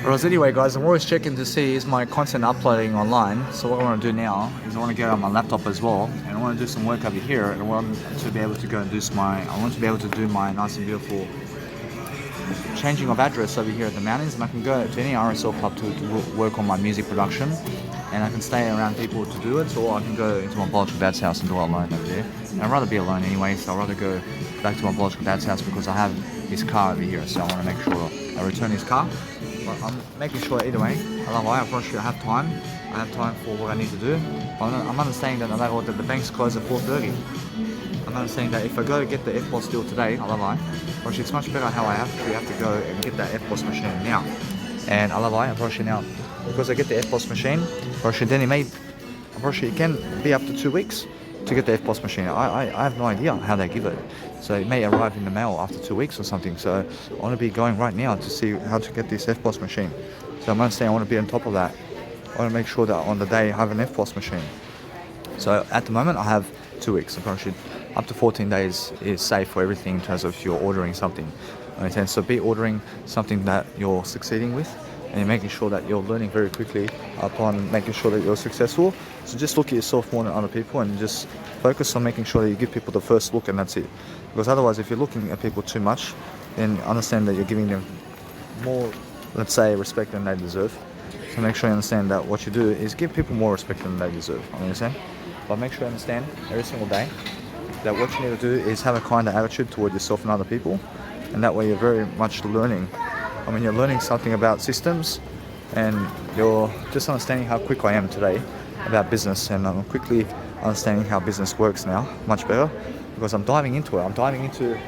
Whereas anyway guys, I'm always checking to see is my content uploading online. So what I want to do now is I want to get on my laptop as well, and I want to do some work over here, and I want to be able to go and do my nice and beautiful changing of address over here at the mountains, and I can go to any RSL club to work on my music production, and I can stay around people to do it, or I can go into my biological dad's house and do it alone over there. And I'd rather be alone anyway, so I'd rather go back to my biological dad's house because I have his car over here, so I want to make sure I return his car. But I'm making sure either way, I have time. I have time for what I need to do. I'm understanding that no matter what, that the banks close at 4:30. I'm understanding that if I go to get the FBOS deal today, it's much better how I actually have to go and get that FBOS machine now. And now, because I get the FBOS machine, then it can be up to 2 weeks to get the FBOS machine. I have no idea how they give it. So it may arrive in the mail after 2 weeks or something. So I want to be going right now to see how to get this FBOS machine. So I'm understanding I want to be on top of that. I want to make sure that on the day I have an FBOS machine. So at the moment I have 2 weeks. Up to 14 days is safe for everything in terms of if you're ordering something. So be ordering something that you're succeeding with, and you're making sure that you're learning very quickly upon making sure that you're successful. So just look at yourself more than other people and just focus on making sure that you give people the first look, and that's it. Because otherwise, if you're looking at people too much, then understand that you're giving them more, let's say, respect than they deserve. So make sure you understand that what you do is give people more respect than they deserve. Understand? But make sure you understand every single day that what you need to do is have a kinder attitude toward yourself and other people, and that way you're very much learning. You're learning something about systems, and you're just understanding how quick I am today about business, and I'm quickly understanding how business works now much better because I'm diving into it. I'm diving into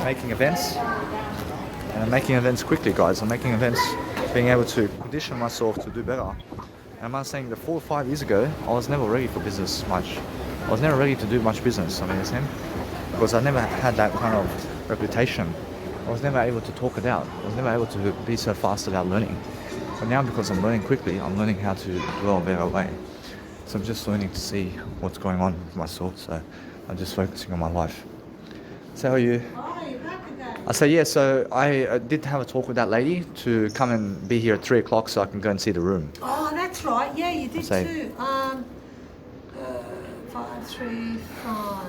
making events, and I'm making events quickly, guys. I'm making events, being able to condition myself to do better. And I'm understanding that 4 or 5 years ago, I was never ready for business much. I was never ready to do much business, because I never had that kind of reputation. I was never able to talk it out. I was never able to be so fast about learning. But now, because I'm learning quickly, I'm learning how to dwell a better way. So I'm just learning to see what's going on with myself. So I'm just focusing on my life. So how are you? Oh, you're back again. I say, yeah, so I did have a talk with that lady to come and be here at 3 o'clock so I can go and see the room. Oh, that's right. Yeah, you did Say- too. 535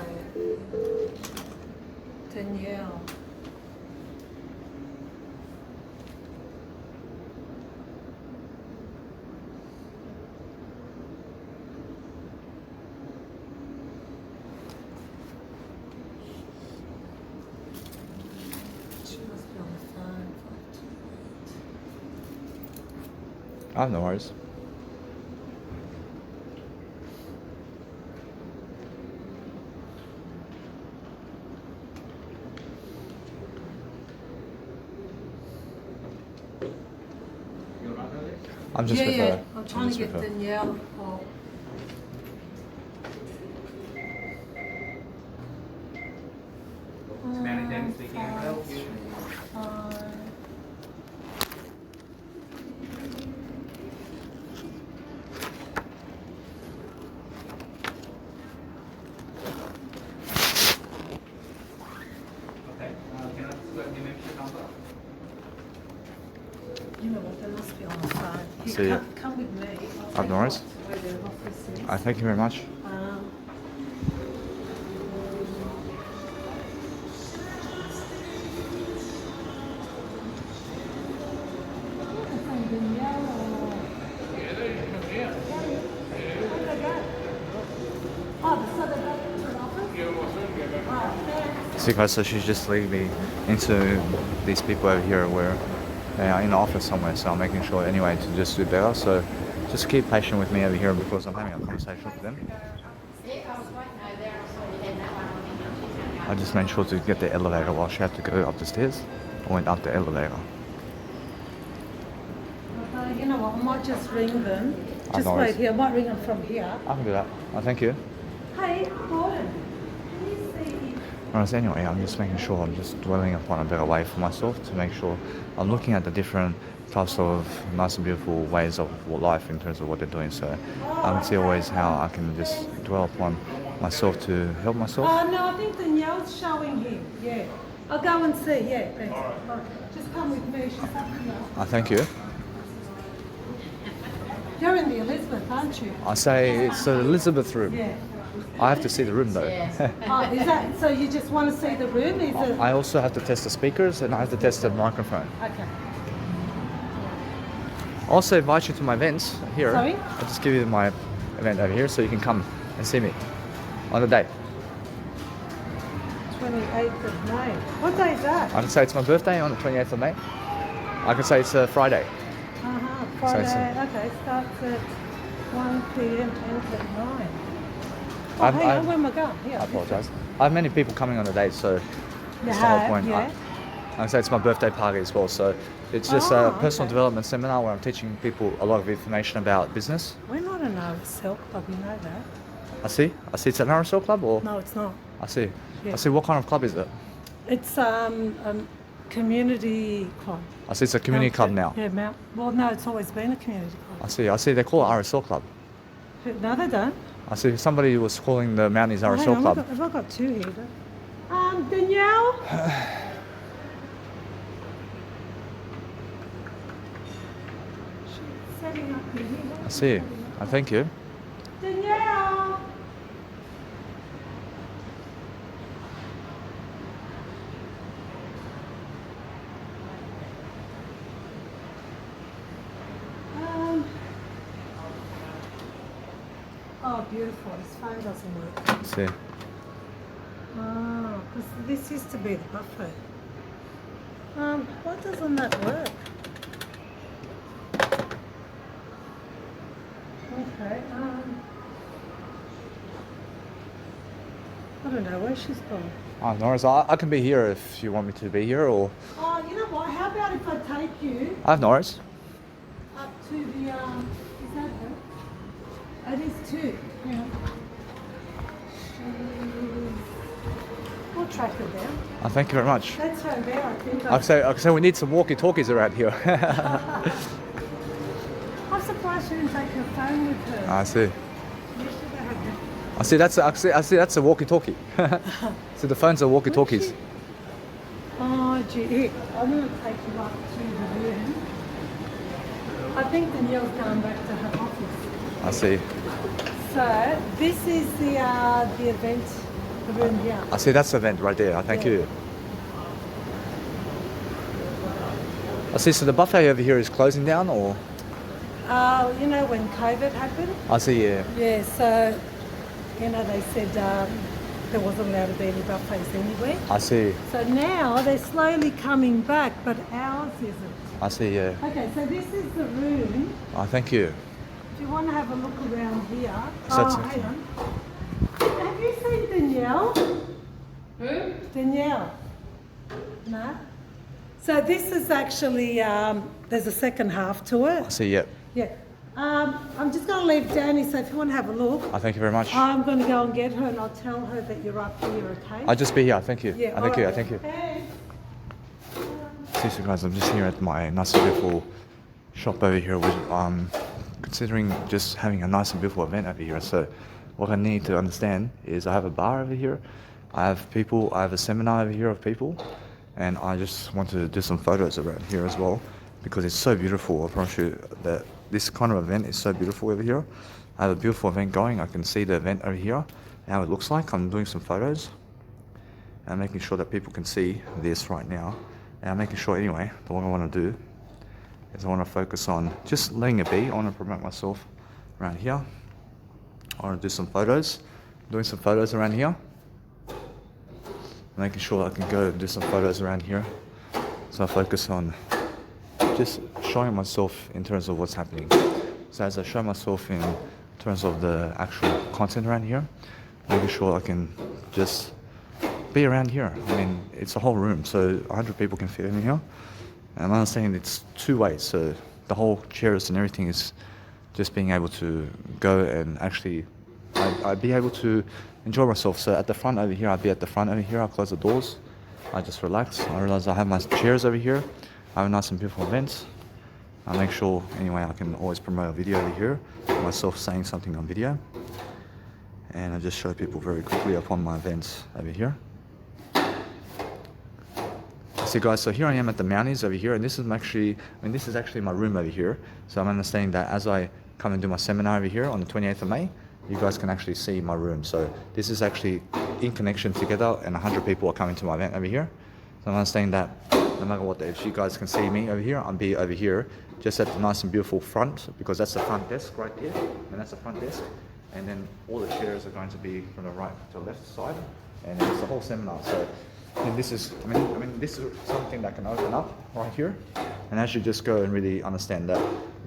Danielle. She must be on the phone. Oh, no worries. I'm just with her. I'm trying just to get with her. Danielle. Oh. You know what, they must be on the phone. You See ya. come with me. Oh, no worries. Where their office is. Thank you very much. See guys, so she's just leading me into these people over here where they are in the office somewhere, so I'm making sure anyway to just do better. So just keep patient with me over here because I'm having a conversation with them. I just made sure to get the elevator while she had to go up the stairs. I went up the elevator. You know what, I might just ring them. Just no wait worries. here, I might ring them from here. I can do that. Thank you. Hey, Gordon, can you see? Whereas anyway, I'm just making sure I'm just dwelling upon a better way for myself to make sure I'm looking at the different types of nice and beautiful ways of life in terms of what they're doing. So I can see always how I can just dwell upon myself to help myself. Oh, no, I think Danielle's showing him, yeah. I'll go and see, yeah, thanks. All right. Just come with me, she's up here. Thank you. in the Elizabeth, aren't you? I say it's the Elizabeth room. Yeah. I have to see the room though. Oh, is that so? You just want to see the room? Is it? I also have to test the speakers and I have to test the microphone. Okay. I'll also invite you to my events here. Sorry? I'll just give you my event over here so you can come and see me on the day. 28th of May. What day is that? I can say it's my birthday on the 28th of May. I can say it's a Friday. Friday. So- Okay, starts at 1 p.m. ends at 9. Oh, I've- hang on, I've- where am I going? Here. I apologise. I have many people coming on the day, so You that's the whole have, point. yeah. I can say it's my birthday party as well, so it's just Oh, a personal okay. development seminar where I'm teaching people a lot of information about business. We're not an RSL club, you know that? I see. It's an RSL club, or No, it's not. I see. Yeah. I see. What kind of club is it? It's community club. I see. It's a community club now. Yeah, well, no, it's always been a community club. I see. They call it RSL club. No, they don't. I see. Somebody was calling the Mounties Oh, hang RSL on, club. Have I got two here? Danielle? She's setting up here. I see. I thank you. Danielle! Oh, beautiful. This phone doesn't work. I see. Oh, because this used to be the buffet. Why doesn't that work? Okay, I don't know where she's gone. Oh, no worries. I can be here if you want me to be here, or Oh, you know what? How about if I take you I have no worries. up to the, is that her? It is two. Yeah. We'll track her down. Oh, thank you very much. That's her there, I think. I can say we need some walkie-talkies around here. I'm surprised she didn't take her phone with her. I see. You should have had I see that's a walkie-talkie. So the phones are walkie-talkies. Oh, gee, here, I'm going to take you up to the room. I think Danielle's going back to her office. I see. So, this is the event, the room here. I see that's the event right there. Thank Yeah. you. I see. So the buffet over here is closing down, or You know, when COVID happened? I see. Yeah. Yeah, so, you know, they said there wasn't allowed to be any buffets anywhere. I see. So now they're slowly coming back, but ours isn't. I see. Yeah. Okay, so this is the room. Oh, thank you. If you want to have a look around here. So that's Oh, it. hang on. Have you seen Danielle? Who? Danielle. No? So this is actually, there's a second half to I it. see. Yeah. Yeah. I'm just going to leave Danny, so if you want to have a look, I thank you very much. I'm going to go and get her and I'll tell her that you're up here, okay? I'll just be here. Thank you. Yeah, I thank you. I alright. thank you. Hey. Seriously, guys, I'm just here at my nice and beautiful shop over here. With considering just having a nice and beautiful event over here. So, what I need to understand is I have a bar over here. I have people. I have a seminar over here of people, and I just want to do some photos around here as well because it's so beautiful. I promise you that this kind of event is so beautiful over here. I have a beautiful event going. I can see the event over here, how it looks like. I'm doing some photos and making sure that people can see this right now. And I'm making sure anyway, that what I want to do is I want to focus on just letting it be. I want to promote myself around here. I want to do some photos, doing some photos around here. Making sure I can go and do some photos around here. So I focus on just showing myself in terms of what's happening. So as I show myself in terms of the actual content around here, making sure I can just be around here. I mean, it's a whole room, so 100 people can fit in here. And I'm understanding it's two ways, so the whole chairs and everything is just being able to go and actually, I'd be able to enjoy myself. So at the front over here, I'd be at the front over here, I'll close the doors, I just relax. I realize I have my chairs over here, I have a nice and beautiful event. I make sure, anyway, I can always promote a video over here, myself saying something on video. And I just show people very quickly upon my events over here. So guys, so here I am at the Mounties over here, and this is actually my room over here. So I'm understanding that as I come and do my seminar over here on the 28th of May, you guys can actually see my room. So this is actually in connection together, and 100 people are coming to my event over here. So I'm understanding that no matter what, if you guys can see me over here, I'll be over here, just at the nice and beautiful front, because that's the front desk right there, and that's the front desk. And then all the chairs are going to be from the right to the left side, and it's the whole seminar. So, and this is, this is something that can open up right here, and as you just go and really understand that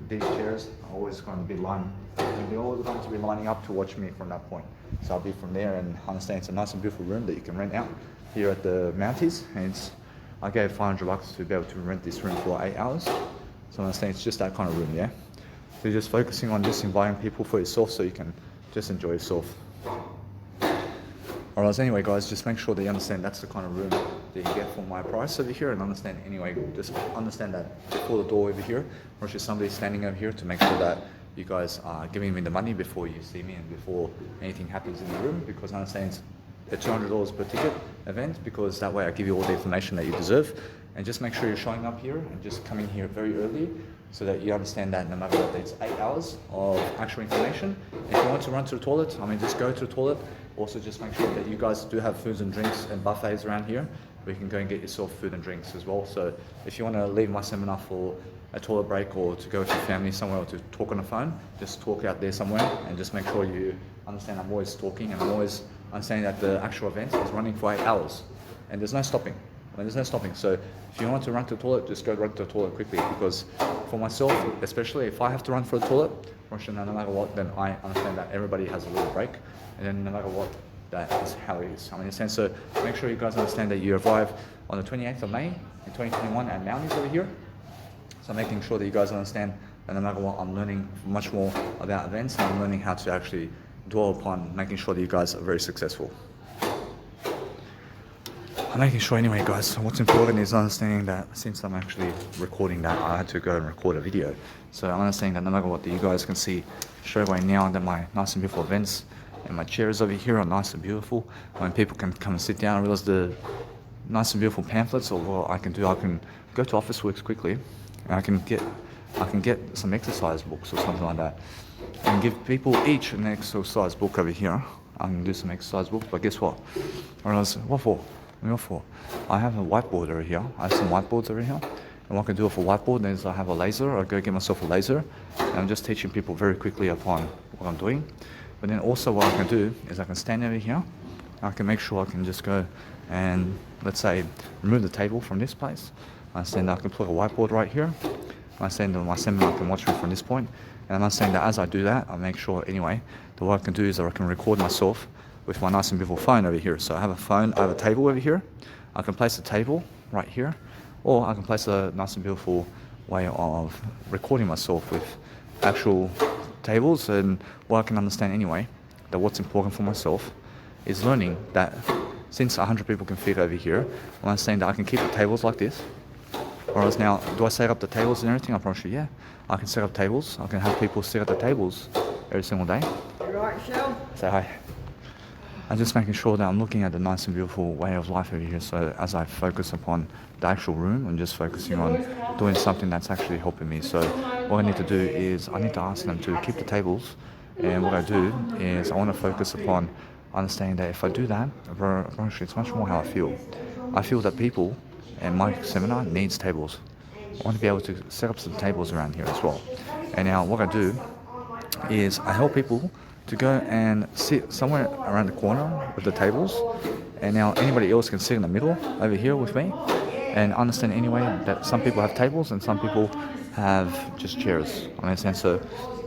these chairs are always going to be they're always going to be lining up to watch me from that point. So I'll be from there and understand it's a nice and beautiful room that you can rent out here at the Mounties, and I gave $500 to be able to rent this room for 8 hours. So I understand it's just that kind of room, yeah? So you're just focusing on just inviting people for yourself so you can just enjoy yourself. Alright, anyway guys, just make sure that you understand that's the kind of room that you get for my price over here, and understand anyway, just understand that before the door over here, or just somebody standing over here to make sure that you guys are giving me the money before you see me and before anything happens in the room, because I understand it's a $200 per ticket event, because that way I give you all the information that you deserve. And just make sure you're showing up here and just coming here very early, so that you understand that no matter what, it's 8 hours of actual information. If you want to run to the toilet, just go to the toilet. Also just make sure that you guys do have foods and drinks and buffets around here, where you can go and get yourself food and drinks as well. So if you want to leave my seminar for a toilet break, or to go with your family somewhere, or to talk on the phone, just talk out there somewhere, and just make sure you understand I'm always talking, and I'm always understanding that the actual event is running for 8 hours, and there's no stopping. There's no stopping. So if you want to run to the toilet, just go run to the toilet quickly, because for myself, especially if I have to run for the toilet, no matter what, then I understand that everybody has a little break, and then no matter what, that is how it is. In a sense, so make sure you guys understand that you arrive on the 28th of May in 2021 at Mounties over here. So making sure that you guys understand that no matter what, I'm learning much more about events, and I'm learning how to actually dwell upon making sure that you guys are very successful. I'm making sure anyway guys, what's important is understanding that since I'm actually recording that, I had to go and record a video. So I'm understanding that no matter what, that you guys can see straight away now that my nice and beautiful events and my chairs over here are nice and beautiful. When people can come and sit down, I realize the nice and beautiful pamphlets, or what I can do, I can go to Officeworks quickly, and I can get some exercise books or something like that, and give people each an exercise book over here. I can do some exercise books, but guess what? I realize, what for? I have a whiteboard over here. I have some whiteboards over here. And what I can do with a whiteboard is I have a laser. I go get myself a laser. And I'm just teaching people very quickly upon what I'm doing. But then also what I can do is I can stand over here. I can make sure I can just go and, let's say, remove the table from this place. I can put a whiteboard right here. I stand my seminar can watch me from this point. And I'm saying that as I do that, I make sure anyway, that what I can do is I can record myself with my nice and beautiful phone over here. So I have a phone, I have a table over here. I can place a table right here, or I can place a nice and beautiful way of recording myself with actual tables. And what I can understand anyway, that what's important for myself is learning that since 100 people can fit over here, I'm understanding that I can keep the tables like this. Whereas now, do I set up the tables and everything? I promise you, yeah. I can set up tables. I can have people sit at the tables every single day. You right, Shell? Say hi. I'm just making sure that I'm looking at the nice and beautiful way of life over here. So as I focus upon the actual room, I'm just focusing on doing something that's actually helping me. So what I need to do is I need to ask them to keep the tables. And what I do is I want to focus upon understanding that if I do that, it's much more how I feel. I feel that people and my seminar needs tables. I want to be able to set up some tables around here as well. And now what I do is I help people to go and sit somewhere around the corner with the tables, and now anybody else can sit in the middle over here with me, and understand anyway that some people have tables and some people have just chairs. I understand, so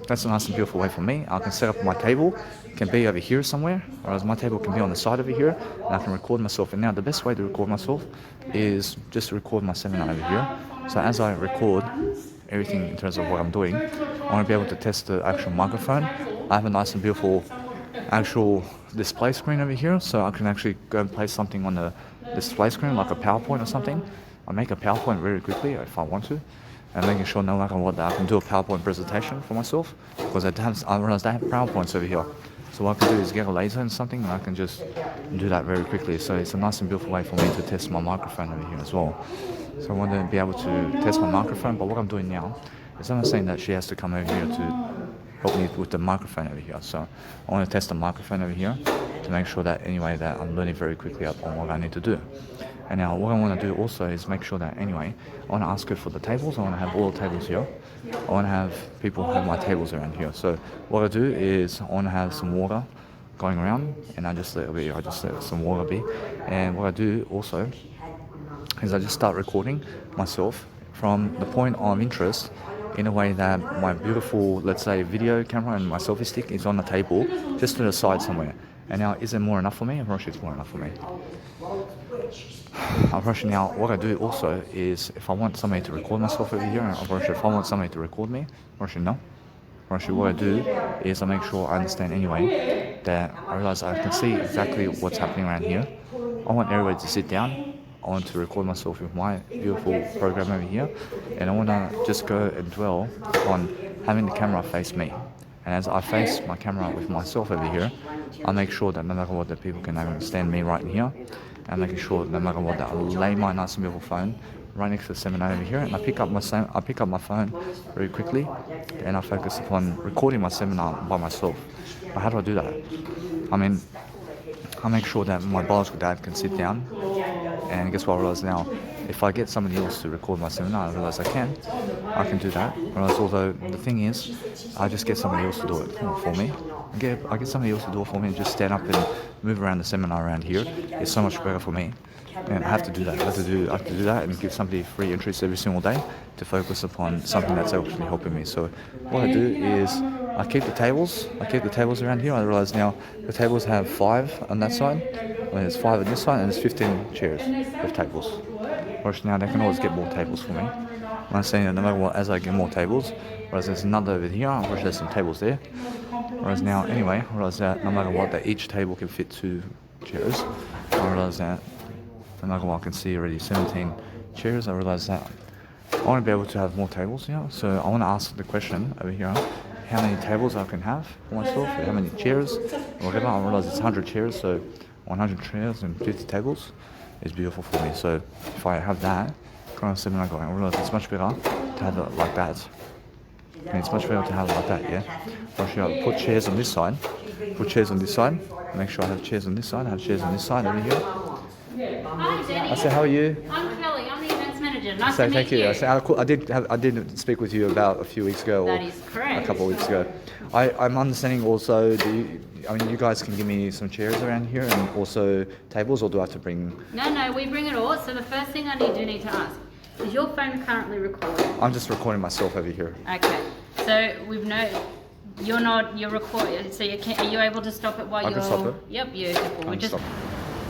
that's a nice and beautiful way for me. I can set up my table, can be over here somewhere, whereas my table can be on the side over here, and I can record myself. And now the best way to record myself is just to record my seminar over here. So as I record everything in terms of what I'm doing, I want to be able to test the actual microphone. I have a nice and beautiful actual display screen over here, so I can actually go and place something on the display screen, like a PowerPoint or something. I make a PowerPoint very quickly if I want to, and making sure no matter what that I can do a PowerPoint presentation for myself, because I realize I have PowerPoints over here. So what I can do is get a laser and something, and I can just do that very quickly. So it's a nice and beautiful way for me to test my microphone over here as well. So I want to be able to test my microphone, but what I'm doing now is I'm not saying that she has to come over here to help me with the microphone over here. So I want to test the microphone over here to make sure that anyway that I'm learning very quickly up on what I need to do. And now what I want to do also is make sure that anyway, I want to ask her for the tables. I want to have all the tables here. I want to have people have my tables around here. So what I do is I want to have some water going around, and I just let some water be. And what I do also is I just start recording myself from the point of interest in a way that my beautiful, let's say, video camera and my selfie stick is on the table, just to the side somewhere. And now, is it more enough for me? I'm pretty sure it's more enough for me. I'm pretty sure now, what I do also is, if I want somebody to record myself over here, I'm pretty sure if I want somebody to record me, I'm pretty sure no. I'm pretty sure what I do is I make sure I understand anyway, that I realize I can see exactly what's happening around here. I want everybody to sit down. I want to record myself with my beautiful program over here, and I want to just go and dwell on having the camera face me. And as I face my camera with myself over here, I make sure that no matter what, that people can understand me right in here, and making sure that no matter what, that I lay my nice and beautiful phone right next to the seminar over here, and I pick up my phone very quickly, and I focus upon recording my seminar by myself. But how do I do that? I mean, I make sure that my biological dad can sit down. And guess what I realize now? If I get somebody else to record my seminar, I realize I can do that. Although the thing is, I just get somebody else to do it for me. I get somebody else to do it for me and just stand up and move around the seminar around here. It's so much better for me. And I have to do that. I have to do that and give somebody free entries every single day to focus upon something that's actually helping me. So what I do is I keep the tables around here. I realize now the tables have 5 on that side, and there's 5 on this side, and there's 15 chairs of tables. Whereas now they can always get more tables for me. I'm saying that no matter what, as I get more tables, whereas there's another over here, I'm pretty sure there's some tables there. Whereas now, anyway, I realize that no matter what, that each table can fit 2 chairs. I realize that no matter what, I can see already 17 chairs. I realize that I want to be able to have more tables here. So I want to ask the question over here, how many tables I can have for myself, how many chairs, or whatever. I realize it's 100 chairs, so 100 chairs and 50 tables is beautiful for me. So if I have that kind of seminar going, I realize it's much better to have it like that. And it's much better to have it like that, yeah? Make sure I put chairs on this side, make sure I have chairs on this side, I have chairs on this side over here. Hi, Danny. I say, how are you? I'm Kelly. I'm the events manager. Nice So to meet thank you. I did speak with you about a few weeks ago, or That is correct. a couple of weeks ago. I'm understanding also. You guys can give me some chairs around here and also tables, or do I have to bring? No, we bring it all. So the first thing I need to ask, is your phone currently recording? I'm just recording myself over here. Okay. So you're recording. So are you able to stop it while I you're? can stop it. Yep, beautiful. We just.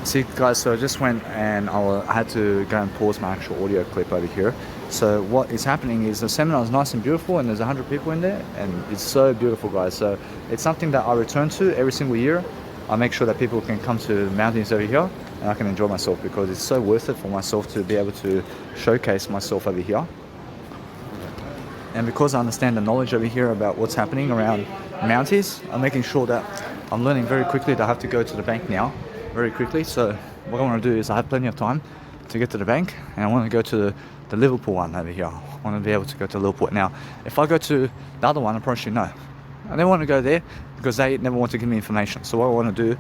See guys, so I just went and I had to go and pause my actual audio clip over here. So what is happening is the seminar is nice and beautiful, and there's 100 people in there, and it's so beautiful, guys. So it's something that I return to every single year. I make sure that people can come to the mountains over here, and I can enjoy myself, because it's so worth it for myself to be able to showcase myself over here. And because I understand the knowledge over here about what's happening around Mounties, I'm making sure that I'm learning very quickly that I have to go to the bank now, very quickly. So what I want to do is I have plenty of time to get to the bank, and I want to go to the Liverpool one over here. I want to be able to go to Liverpool. Now, if I go to the other one, I probably no. I don't want to go there because they never want to give me information. So what I want to do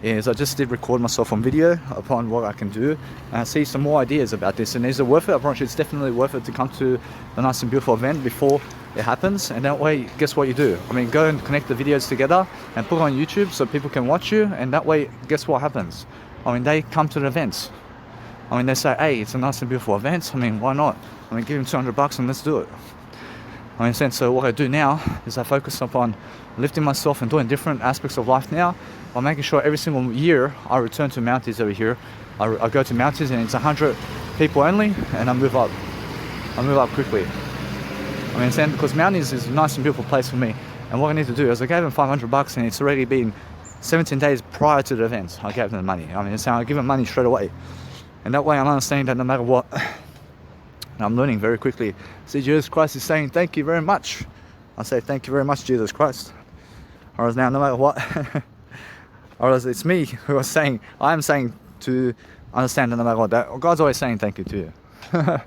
is I just did record myself on video upon what I can do, and I see some more ideas about this. And is it worth it? I promise you it's definitely worth it to come to the nice and beautiful event before it happens. And that way, guess what you do? I mean, go and connect the videos together and put it on YouTube so people can watch you. And that way, guess what happens? I mean, they come to the events. I mean, they say, hey, it's a nice and beautiful event. I mean, why not? I mean, give them $200 and let's do it. I understand. So what I do now is I focus upon lifting myself and doing different aspects of life now, by making sure every single year I return to Mounties over here. I go to Mounties and it's 100 people only, and I move up. I move up quickly. I understand, because Mounties is a nice and beautiful place for me. And what I need to do is I gave them $500, and it's already been 17 days prior to the event. I gave them the money. I mean, so I give them money straight away. And that way I'm understanding that no matter what, I'm learning very quickly. See, Jesus Christ is saying, thank you very much. I say, thank you very much, Jesus Christ. Or else now, no matter what, or else it's me who is saying, I am saying to understand that no matter what, that God's always saying thank you to you. I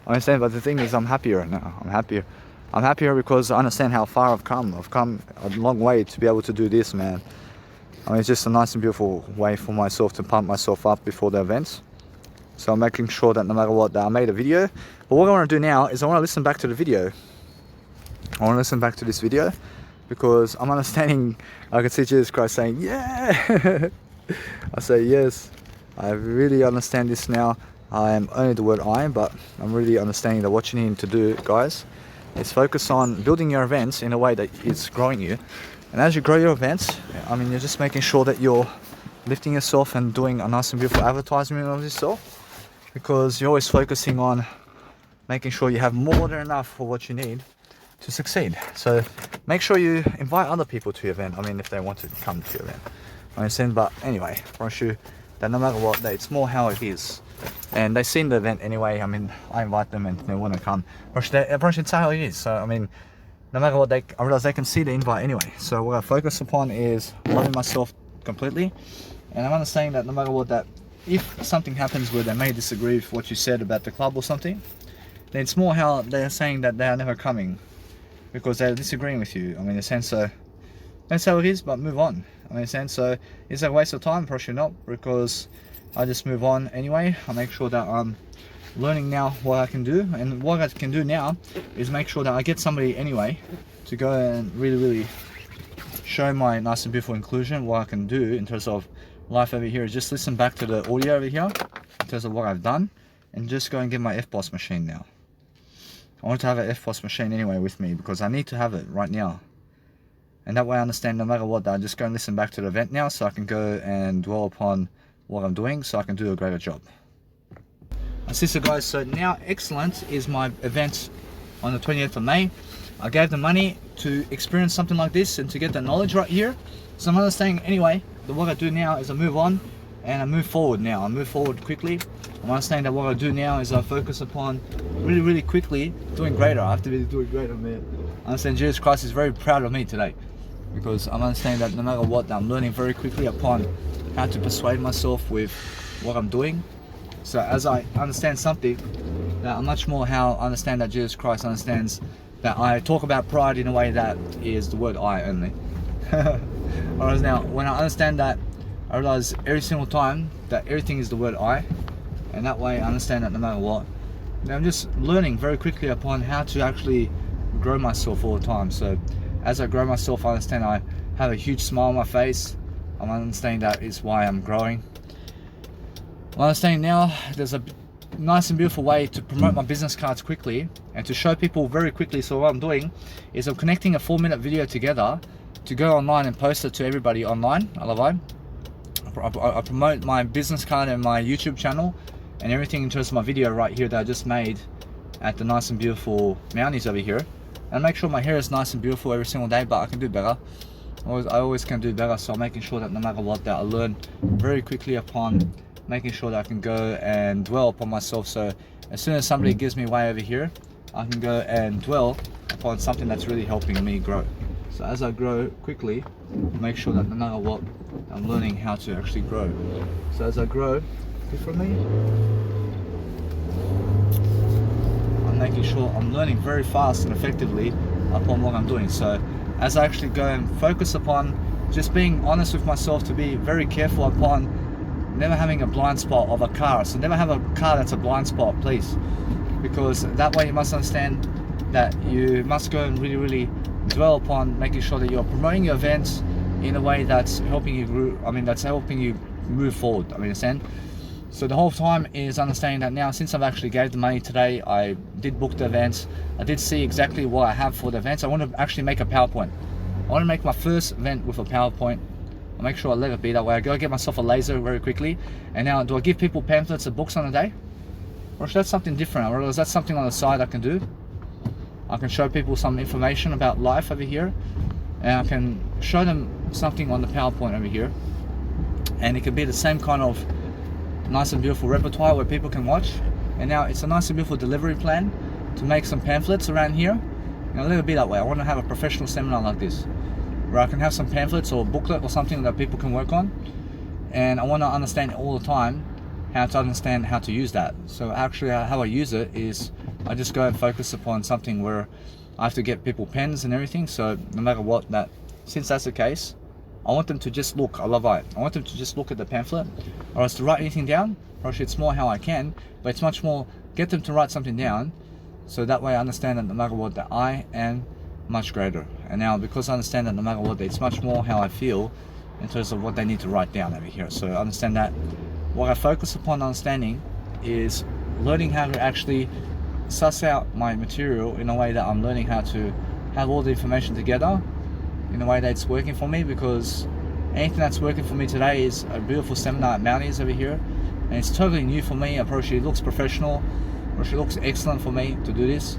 understand, but the thing is, I'm happier now. I'm happier. I'm happier because I understand how far I've come. I've come a long way to be able to do this, man. I mean, it's just a nice and beautiful way for myself to pump myself up before the events. So I'm making sure that no matter what, that I made a video. But what I want to do now is I want to listen back to the video. I want to listen back to this video because I'm understanding. I can see Jesus Christ saying, yeah. I say, yes, I really understand this now. I am only the word I, but I'm really understanding that what you need to do, guys, is focus on building your events in a way that is growing you. And as you grow your events, I mean, you're just making sure that you're lifting yourself and doing a nice and beautiful advertisement of yourself, because you're always focusing on making sure you have more than enough for what you need to succeed. So make sure you invite other people to your event. I mean, if they want to come to your event, I understand. But anyway, I promise you that no matter what, that it's more how it is. And they've seen the event anyway. I mean, I invite them and they want to come. I promise you, it's how it is. So I mean, no matter what, I realize they can see the invite anyway. So what I focus upon is loving myself completely. And I'm understanding that no matter what, that if something happens where they may disagree with what you said about the club or something, then it's more how they're saying that they are never coming because they're disagreeing with you. I mean, in a sense, so that's how it is, but move on. I mean, in a sense, so is that a waste of time? Probably not, because I just move on anyway. I make sure that I'm learning now what I can do, and what I can do now is make sure that I get somebody anyway to go and really show my nice and beautiful inclusion. What I can do in terms of life over here is just listen back to the audio over here in terms of what I've done, and just go and get my FBOSS machine now. I want to have an FBOSS machine anyway with me because I need to have it right now, and that way I understand no matter what, that I just go and listen back to the event now, so I can go and dwell upon what I'm doing so I can do a greater job. And sister guys, so now Excellence is my event on the 28th of May. I gave the money to experience something like this and to get the knowledge right here. So I'm understanding anyway that what I do now is I move on and I move forward now. I move forward quickly. I'm understanding that what I do now is I focus upon really quickly doing greater. I have to be doing greater, man. I understand Jesus Christ is very proud of me today because I'm understanding that no matter what, I'm learning very quickly upon how to persuade myself with what I'm doing. So as I understand something, that I'm much more how I understand that Jesus Christ understands that I talk about pride in a way that is the word I only. Whereas now, when I understand that, I realize every single time that everything is the word I, and that way I understand that no matter what, then I'm just learning very quickly upon how to actually grow myself all the time. So as I grow myself, I understand I have a huge smile on my face. I'm understanding that is why I'm growing. I'm understanding now there's a nice and beautiful way to promote my business cards quickly and to show people very quickly. So what I'm doing is I'm connecting a 4-minute video together to go online and post it to everybody online. I promote my business card and my YouTube channel and everything in terms of my video right here that I just made at the nice and beautiful Mounties over here. And make sure my hair is nice and beautiful every single day, but I can do better. I always can do better, so I'm making sure that no matter what, that I learn very quickly upon making sure that I can go and dwell upon myself. So as soon as somebody gives me way over here, I can go and dwell upon something that's really helping me grow. So as I grow quickly, make sure that no matter what, I'm learning how to actually grow. So as I grow differently, I'm making sure I'm learning very fast and effectively upon what I'm doing. So as I actually go and focus upon just being honest with myself, to be very careful upon never having a blind spot of a car. So never have a car that's a blind spot, please, because that way you must understand that you must go and really dwell upon making sure that you're promoting your events in a way that's helping you grow. I mean, that's helping you move forward. I mean, understand? So the whole time is understanding that now, since I've actually gave the money today, I did book the events, I did see exactly what I have for the events. I want to actually make a PowerPoint. I want to make my first event with a PowerPoint. I'll make sure I let it be that way. I go get myself a laser very quickly. And now, do I give people pamphlets or books on a day? Or is that something different? Or is that something on the side I can do? I can show people some information about life over here, and I can show them something on the PowerPoint over here, and it can be the same kind of nice and beautiful repertoire where people can watch. And now it's a nice and beautiful delivery plan to make some pamphlets around here. Now let it be that way. I want to have a professional seminar like this. where I can have some pamphlets or booklet or something that people can work on, and I want to understand all the time how to use that. So actually how I use it is I just go and focus upon something where I have to get people pens and everything. So no matter what, since that's the case, I want them to just look. I want them to just look at the pamphlet, or else to write anything down. Or actually it's more how I can, but it's much more get them to write something down, so that way I understand that no matter what, that I am much greater. And now because I understand that no matter what, it's much more how I feel in terms of what they need to write down over here. So I understand that what I focus upon understanding is learning how to actually suss out my material in a way that I'm learning how to have all the information together in a way that's working for me, because anything that's working for me today is a beautiful seminar at Mounties over here, and it's totally new for me. Approach it looks professional, or she looks excellent for me to do this.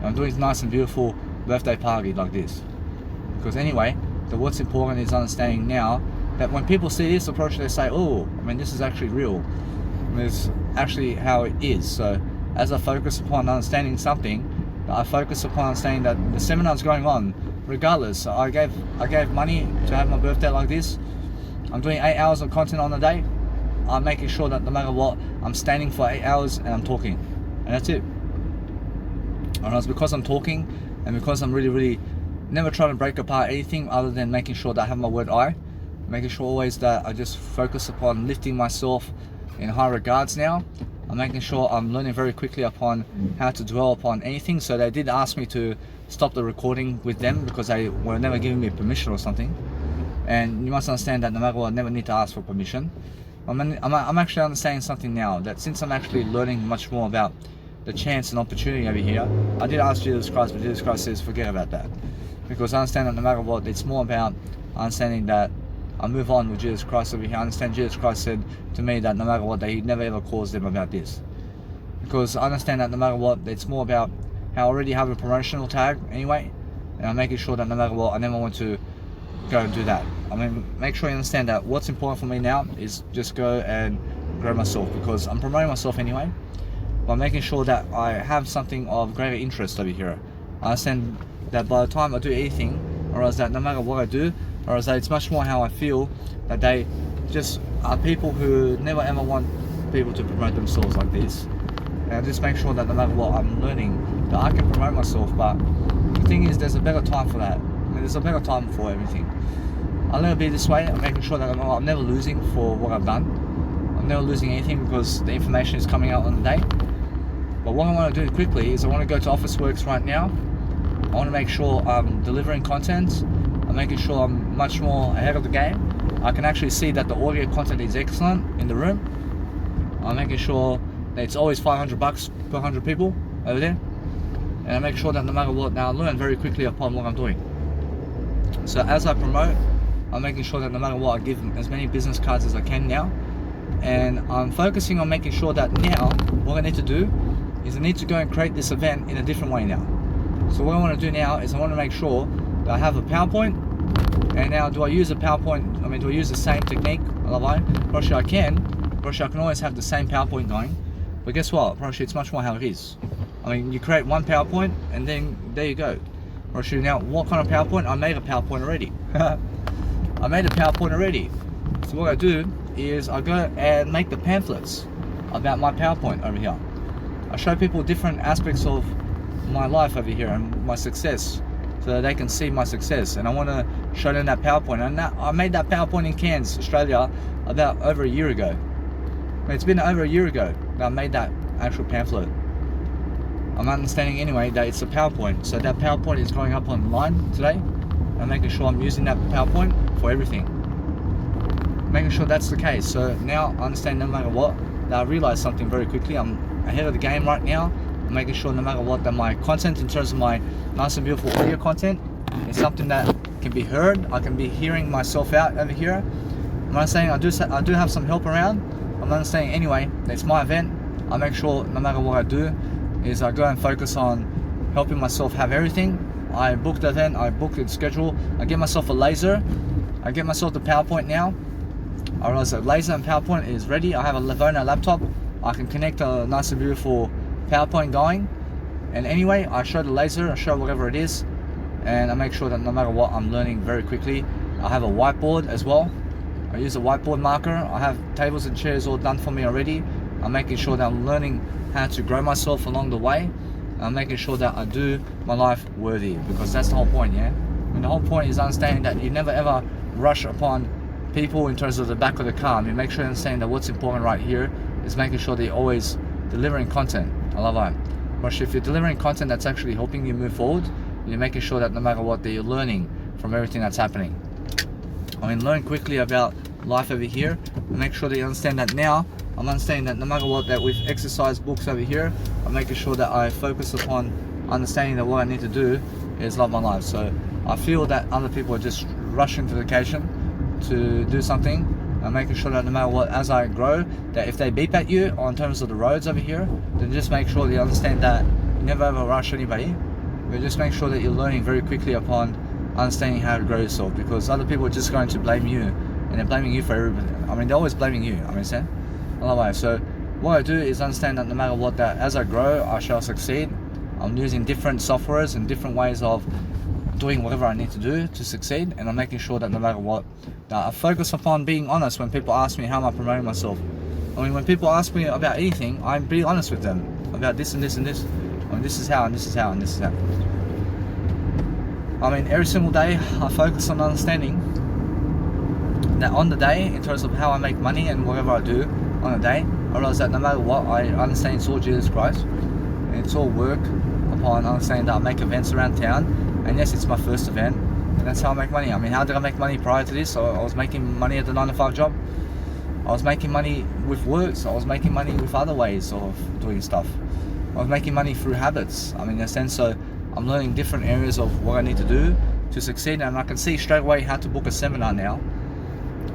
I'm doing nice and beautiful birthday party like this, because anyway, what's important is understanding now that when people see this approach, they say, oh, I mean, this is actually real. This is actually how it is. So as I focus upon understanding something, I focus upon understanding that the seminar's going on regardless. So I gave money to have my birthday like this. I'm doing 8 hours of content on the day. I'm making sure that no matter what, I'm standing for 8 hours and I'm talking, and that's it. And it's because I'm talking, and because I'm really never trying to break apart anything other than making sure that I have my word I, making sure always that I just focus upon lifting myself in high regards now. I'm making sure I'm learning very quickly upon how to dwell upon anything. So they did ask me to stop the recording with them because they were never giving me permission or something. And you must understand that no matter what, I never need to ask for permission. I'm actually understanding something now, that since I'm actually learning much more about the chance and opportunity over here, I did ask Jesus Christ, but Jesus Christ says forget about that. Because I understand that no matter what, it's more about understanding that I move on with Jesus Christ over here. I understand Jesus Christ said to me that no matter what, that He'd never ever cause them about this. Because I understand that no matter what, it's more about how I already have a promotional tag anyway, and I'm making sure that no matter what, I never want to go and do that. I mean, make sure you understand that what's important for me now is just go and grow myself, because I'm promoting myself anyway, but making sure that I have something of greater interest over here. I understand that by the time I do anything, or else that no matter what I do, or else that it's much more how I feel, that they just are people who never ever want people to promote themselves like this. And I just make sure that no matter what, I'm learning that I can promote myself, but the thing is, there's a better time for that. I mean, there's a better time for everything. I'll never be this way. I'm making sure that I'm never losing for what I've done. I'm never losing anything because the information is coming out on the day. But what I want to do quickly is I want to go to Officeworks right now. I want to make sure I'm delivering content. I'm making sure I'm much more ahead of the game. I can actually see that the audio content is excellent in the room. I'm making sure that it's always $500 per 100 people over there. And I make sure that no matter what, now I learn very quickly upon what I'm doing. So as I promote, I'm making sure that no matter what, I give as many business cards as I can now. And I'm focusing on making sure that now, what I need to do is I need to go and create this event in a different way now. So what I want to do now is I want to make sure that I have a PowerPoint. And now, do I use a PowerPoint? I mean, do I use the same technique? Probably I can. Probably I can always have the same PowerPoint going. But guess what? Probably it's much more how it is. I mean, you create one PowerPoint and then there you go. Probably now, what kind of PowerPoint? I made a PowerPoint already. I made a PowerPoint already. So what I do is I go and make the pamphlets about my PowerPoint over here. I show people different aspects of my life over here and my success, so that they can see my success. And I want to show them that PowerPoint. And I made that PowerPoint in Cairns, Australia, about over a year ago. I mean, it's been over a year ago that I made that actual pamphlet. I'm understanding anyway that it's a PowerPoint, so that PowerPoint is going up online today. I'm making sure I'm using that PowerPoint for everything, making sure that's the case. So now I understand no matter what, that I realize something very quickly. I'm ahead of the game right now. I'm making sure no matter what, that my content in terms of my nice and beautiful audio content is something that can be heard. I can be hearing myself out over here. I'm understanding I do have some help around. I'm understanding anyway, it's my event. I make sure no matter what I do is I go and focus on helping myself have everything. I book the event, I book the schedule, I get myself a laser, I get myself the PowerPoint now. I realize that laser and PowerPoint is ready. I have a Levona laptop. I can connect a nice and beautiful PowerPoint going. And anyway, I show the laser, I show whatever it is, and I make sure that no matter what, I'm learning very quickly. I have a whiteboard as well. I use a whiteboard marker. I have tables and chairs all done for me already. I'm making sure that I'm learning how to grow myself along the way. I'm making sure that I do my life worthy, because that's the whole point, yeah? I mean, the whole point is understanding that you never ever rush upon people in terms of the back of the car. I mean, make sure you understand that what's important right here is making sure that you're always delivering content. I love that. But if you're delivering content that's actually helping you move forward, you're making sure that no matter what, that you're learning from everything that's happening. I mean, learn quickly about life over here, and make sure that you understand that now. I'm understanding that no matter what, that with exercise books over here, I'm making sure that I focus upon understanding that what I need to do is love my life. So I feel that other people are just rushing to the occasion to do something. I'm making sure that no matter what, as I grow, that if they beep at you on terms of the roads over here, then just make sure that you understand that you never ever rush anybody. But just make sure that you're learning very quickly upon understanding how to grow yourself, because other people are just going to blame you, and they're blaming you for everything. I mean, they're always blaming you. I understand. So what I do is understand that no matter what, that as I grow, I shall succeed. I'm using different softwares and different ways of doing whatever I need to do to succeed, and I'm making sure that no matter what, that I focus upon being honest when people ask me how am I promoting myself. I mean, when people ask me about anything, I'm pretty honest with them about this and this and this. I mean, this is how, and this is how, and this is how. I mean, every single day I focus on understanding that on the day, in terms of how I make money and whatever I do on the day, I realize that no matter what, I understand it's all Jesus Christ, and it's all work upon understanding that I make events around town, and yes, it's my first event, and that's how I make money. I mean, how did I make money prior to this? I was making money at the 9-to-5 job. I was making money with words. I was making money with other ways of doing stuff. I was making money through habits. I mean, in a sense, so I'm learning different areas of what I need to do to succeed, and I can see straight away how to book a seminar now,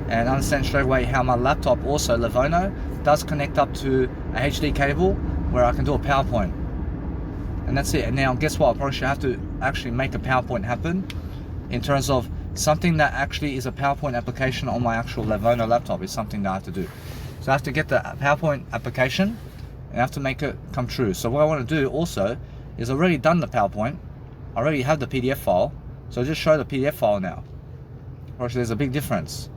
and understand straight away how my laptop, also Livono, does connect up to a HD cable where I can do a PowerPoint, and that's it. And now guess what, I probably should have to actually make a PowerPoint happen in terms of something that actually is a PowerPoint application on my actual Livono laptop is something that I have to do. So I have to get the PowerPoint application and I have to make it come true. So what I want to do also is I've already done the PowerPoint, I already have the PDF file, so I'll just show the PDF file now. Actually, there's a big difference.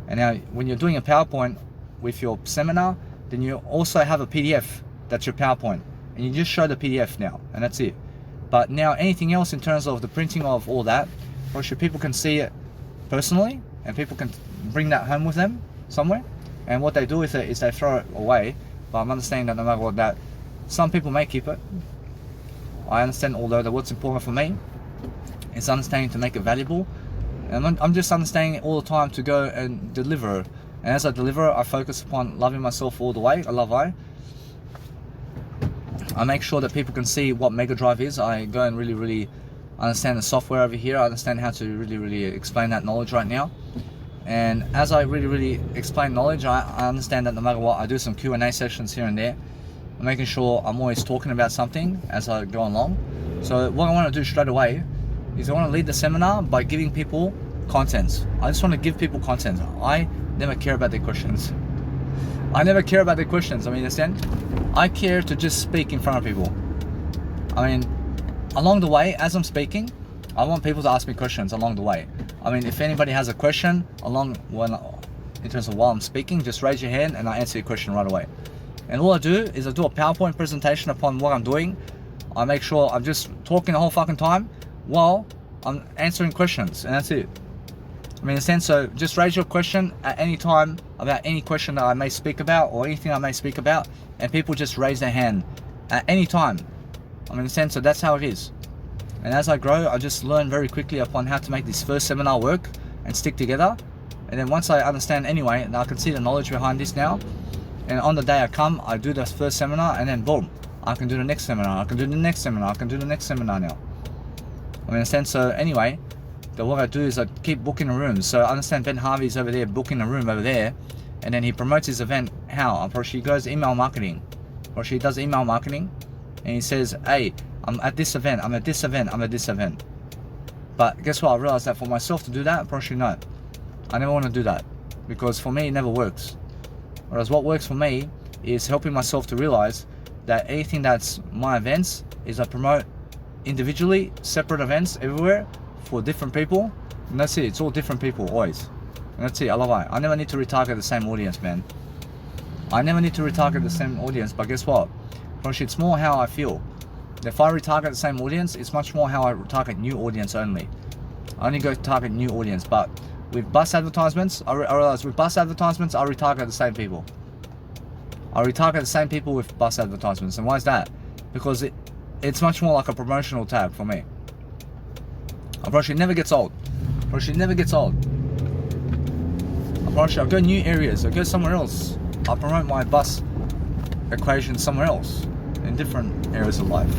And now when you're doing a PowerPoint with your seminar, then you also have a PDF that's your PowerPoint, and you just show the PDF now, and that's it. But now anything else in terms of the printing of all that, actually people can see it personally, and people can bring that home with them somewhere, and what they do with it is they throw it away. But I'm understanding that no matter what, that some people may keep it. I understand, although that what's important for me is understanding to make it valuable, and I'm just understanding all the time to go and deliver. And as I deliver, I focus upon loving myself all the way. I love I make sure that people can see what Mega Drive is. I go and really understand the software over here. I understand how to really explain that knowledge right now. And as I really explain knowledge, I understand that no matter what, I do some Q&A sessions here and there. I'm making sure I'm always talking about something as I go along. So what I want to do straight away is I want to lead the seminar by giving people content. I just want to give people content. I never care about their questions. I never care about their questions. I mean, understand? I care to just speak in front of people. I mean, along the way, as I'm speaking, I want people to ask me questions along the way. I mean, if anybody has a question in terms of while I'm speaking, just raise your hand and I'll answer your question right away. And all I do is I do a PowerPoint presentation upon what I'm doing. I make sure I'm just talking the whole fucking time while I'm answering questions, and that's it. I mean, in a sense, so just raise your question at any time about any question that I may speak about or anything I may speak about, and people just raise their hand at any time. I mean, in a sense, so that's how it is. And as I grow, I just learn very quickly upon how to make this first seminar work and stick together. And then once I understand anyway, and I can see the knowledge behind this now, and on the day I come, I do this first seminar, and then boom, I can do the next seminar, I can do the next seminar, I can do the next seminar now. I mean, in a sense, so anyway, what I do is I keep booking a room. So I understand Ben Harvey's over there booking a room over there, and then he promotes his event how? He goes email marketing, or she does email marketing, and he says, hey, I'm at this event, I'm at this event, I'm at this event. But guess what, I realized that for myself to do that, probably no. I never want to do that, because for me it never works. Whereas what works for me is helping myself to realize that anything that's my events is I promote individually, separate events everywhere, for different people, and that's it. It's all different people always, and that's it. I love it. I never need to retarget the same audience, man. I never need to retarget the same audience, but guess what? It's more how I feel. If I retarget the same audience, it's much more how I target new audience only. I only go target new audience, but with bus advertisements, I realize with bus advertisements, I retarget the same people. I retarget the same people with bus advertisements, and why is that? Because it's much more like a promotional tag for me. I promise you, it never gets old. I promise you, it never gets old. I promise you, I'll go new areas, I'll go somewhere else. I'll promote my bus equation somewhere else, in different areas of life.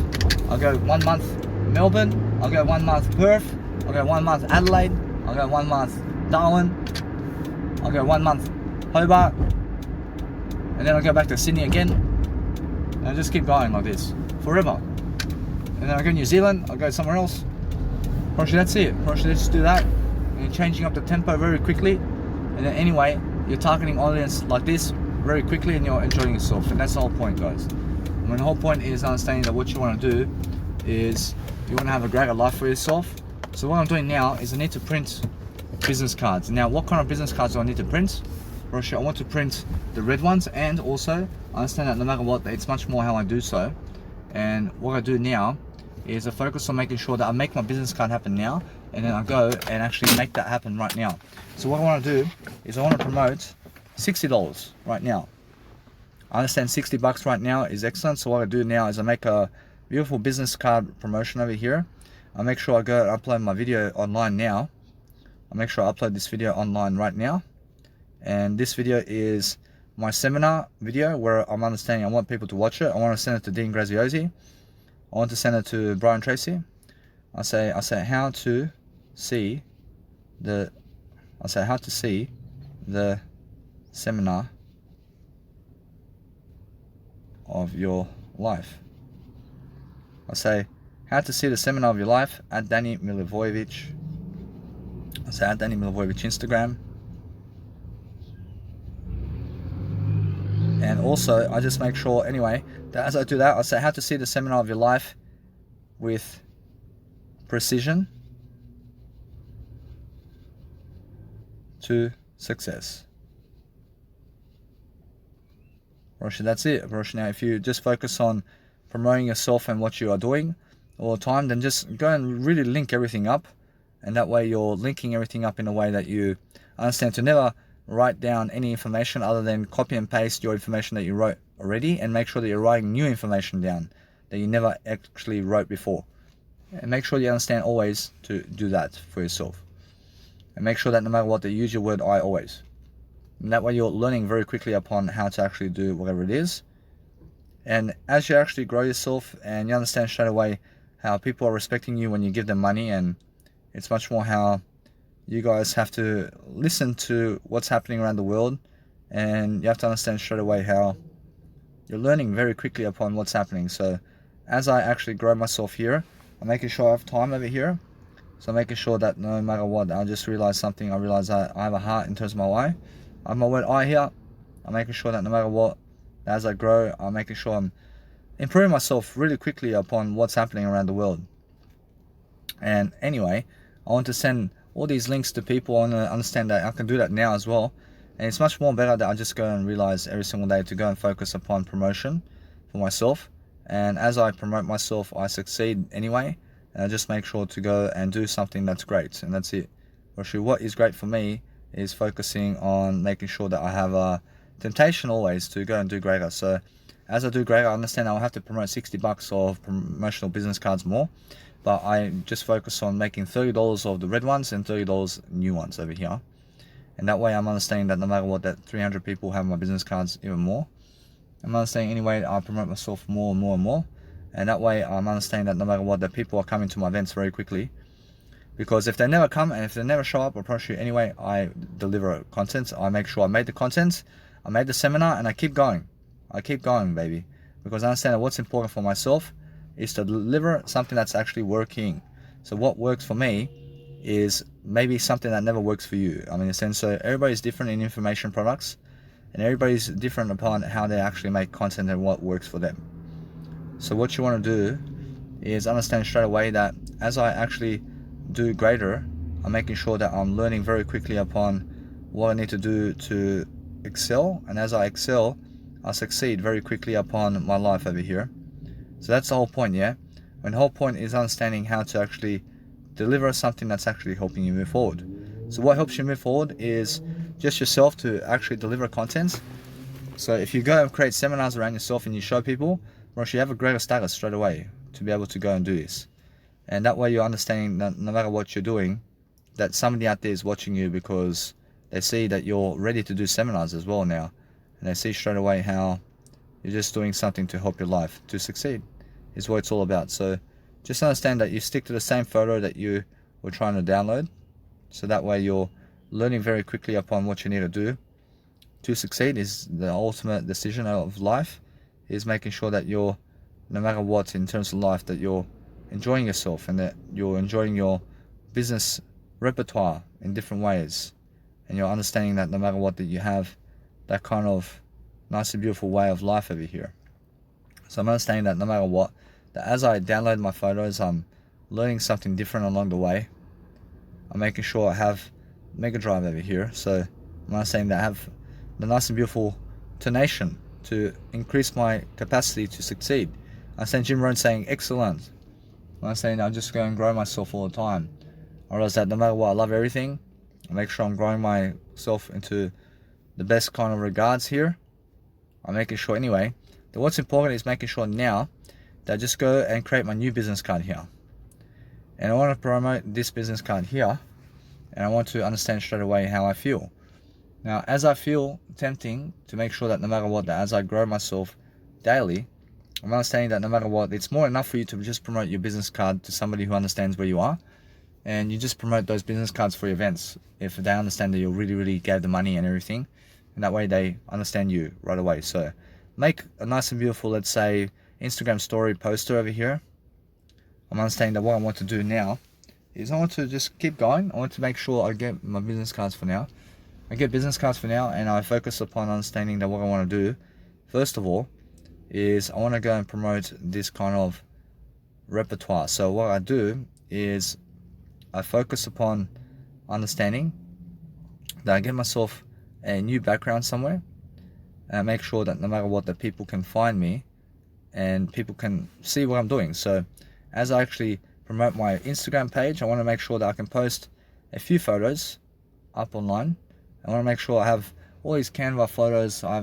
I'll go 1 month Melbourne, I'll go 1 month Perth, I'll go 1 month Adelaide, I'll go 1 month Darwin, I'll go 1 month Hobart, and then I'll go back to Sydney again, and I'll just keep going like this, forever. And then I'll go New Zealand, I'll go somewhere else. Probably that's it. Probably just do that, and you're changing up the tempo very quickly, and then anyway, you're targeting audience like this very quickly, and you're enjoying yourself, and that's the whole point, guys. I mean, the whole point is understanding that what you want to do is you want to have a greater life for yourself. So what I'm doing now is I need to print business cards. Now, what kind of business cards do I need to print? I want to print the red ones, and also I understand that no matter what, it's much more how I do so. And what I do now is I focus on making sure that I make my business card happen now, and then I go and actually make that happen right now. So what I want to do is I want to promote $60 right now. I understand $60 right now is excellent, so what I do now is I make a beautiful business card promotion over here. I make sure I go and upload my video online now. I make sure I upload this video online right now, and this video is my seminar video where I'm understanding I want people to watch it. I want to send it to Dean Graziosi. I want to send it to Brian Tracy. I say how to see the seminar of your life. I say how to see the seminar of your life at Danny Milivojevic. I say at Danny Milivojevic Instagram. And also I just make sure anyway that as I do that, I say how to see the seminar of your life with precision to success. Roshi, that's it. Roshi, now if you just focus on promoting yourself and what you are doing all the time, then just go and really link everything up, and that way you're linking everything up in a way that you understand to never write down any information other than copy and paste your information that you wrote already, and make sure that you're writing new information down that you never actually wrote before. And make sure you understand always to do that for yourself, and make sure that no matter what, they use your word I always. And that way you're learning very quickly upon how to actually do whatever it is. And as you actually grow yourself and you understand straight away how people are respecting you when you give them money, and it's much more how you guys have to listen to what's happening around the world, and you have to understand straight away how you're learning very quickly upon what's happening. So as I actually grow myself here, I'm making sure I have time over here. So I'm making sure that no matter what, I just realize something. I realize I have a heart in terms of my why. I have my word I here. I'm making sure that no matter what, as I grow, I'm making sure I'm improving myself really quickly upon what's happening around the world. And anyway, I want to send all these links to people. I want to understand that I can do that now as well. And it's much more better that I just go and realize every single day to go and focus upon promotion for myself. And as I promote myself, I succeed anyway. And I just make sure to go and do something that's great. And that's it. Actually, what is great for me is focusing on making sure that I have a temptation always to go and do greater. So as I do greater, I understand I'll have to promote $60 of promotional business cards more, but I just focus on making $30 of the red ones and $30 new ones over here. And that way I'm understanding that no matter what, that 300 people have my business cards even more. I'm understanding anyway I promote myself more and more and more, and that way I'm understanding that no matter what, that people are coming to my events very quickly. Because if they never come and if they never show up, I promise you anyway, I deliver content. I make sure I made the content, I made the seminar, and I keep going. I keep going, baby. Because I understand that what's important for myself is to deliver something that's actually working. So what works for me is maybe something that never works for you. I mean, in a sense, so everybody's different in information products, and everybody's different upon how they actually make content and what works for them. So what you want to do is understand straight away that as I actually do greater, I'm making sure that I'm learning very quickly upon what I need to do to excel, and as I excel, I succeed very quickly upon my life over here. So that's the whole point, yeah? And the whole point is understanding how to actually deliver something that's actually helping you move forward. So what helps you move forward is just yourself to actually deliver content. So if you go and create seminars around yourself and you show people, well, you have a greater status straight away to be able to go and do this. And that way you're understanding that no matter what you're doing, that somebody out there is watching you because they see that you're ready to do seminars as well now. And they see straight away how you're just doing something to help your life to succeed is what it's all about. So just understand that you stick to the same photo that you were trying to download. So that way you're learning very quickly upon what you need to do to succeed. Is the ultimate decision of life, is making sure that you're, no matter what in terms of life, that you're enjoying yourself and that you're enjoying your business repertoire in different ways, and you're understanding that no matter what, that you have that kind of nice and beautiful way of life over here. So I'm understanding that no matter what, that as I download my photos, I'm learning something different along the way. I'm making sure I have Mega Drive over here, so I'm understanding that I have the nice and beautiful tonation to increase my capacity to succeed. I understand Jim Rohn saying excellent. I'm saying I'm just going to grow myself all the time. I realize that no matter what, I love everything. I make sure I'm growing myself into the best kind of regards here. I'm making sure anyway that what's important is making sure now that I just go and create my new business card here. And I want to promote this business card here, and I want to understand straight away how I feel. Now, as I feel tempting to make sure that no matter what, that as I grow myself daily, I'm understanding that no matter what, it's more enough for you to just promote your business card to somebody who understands where you are, and you just promote those business cards for your events if they understand that you really gave the money and everything, and that way they understand you right away. So make a nice and beautiful, let's say, Instagram story poster over here. I'm understanding that what I want to do now is I want to just keep going. I want to make sure I get my business cards for now. I get business cards for now, and I focus upon understanding that what I want to do, first of all, is I want to go and promote this kind of repertoire. So what I do is I focus upon understanding that I get myself a new background somewhere, and I make sure that no matter what, that people can find me and people can see what I'm doing. So as I actually promote my Instagram page, I want to make sure that I can post a few photos up online. I want to make sure I have all these Canva photos. I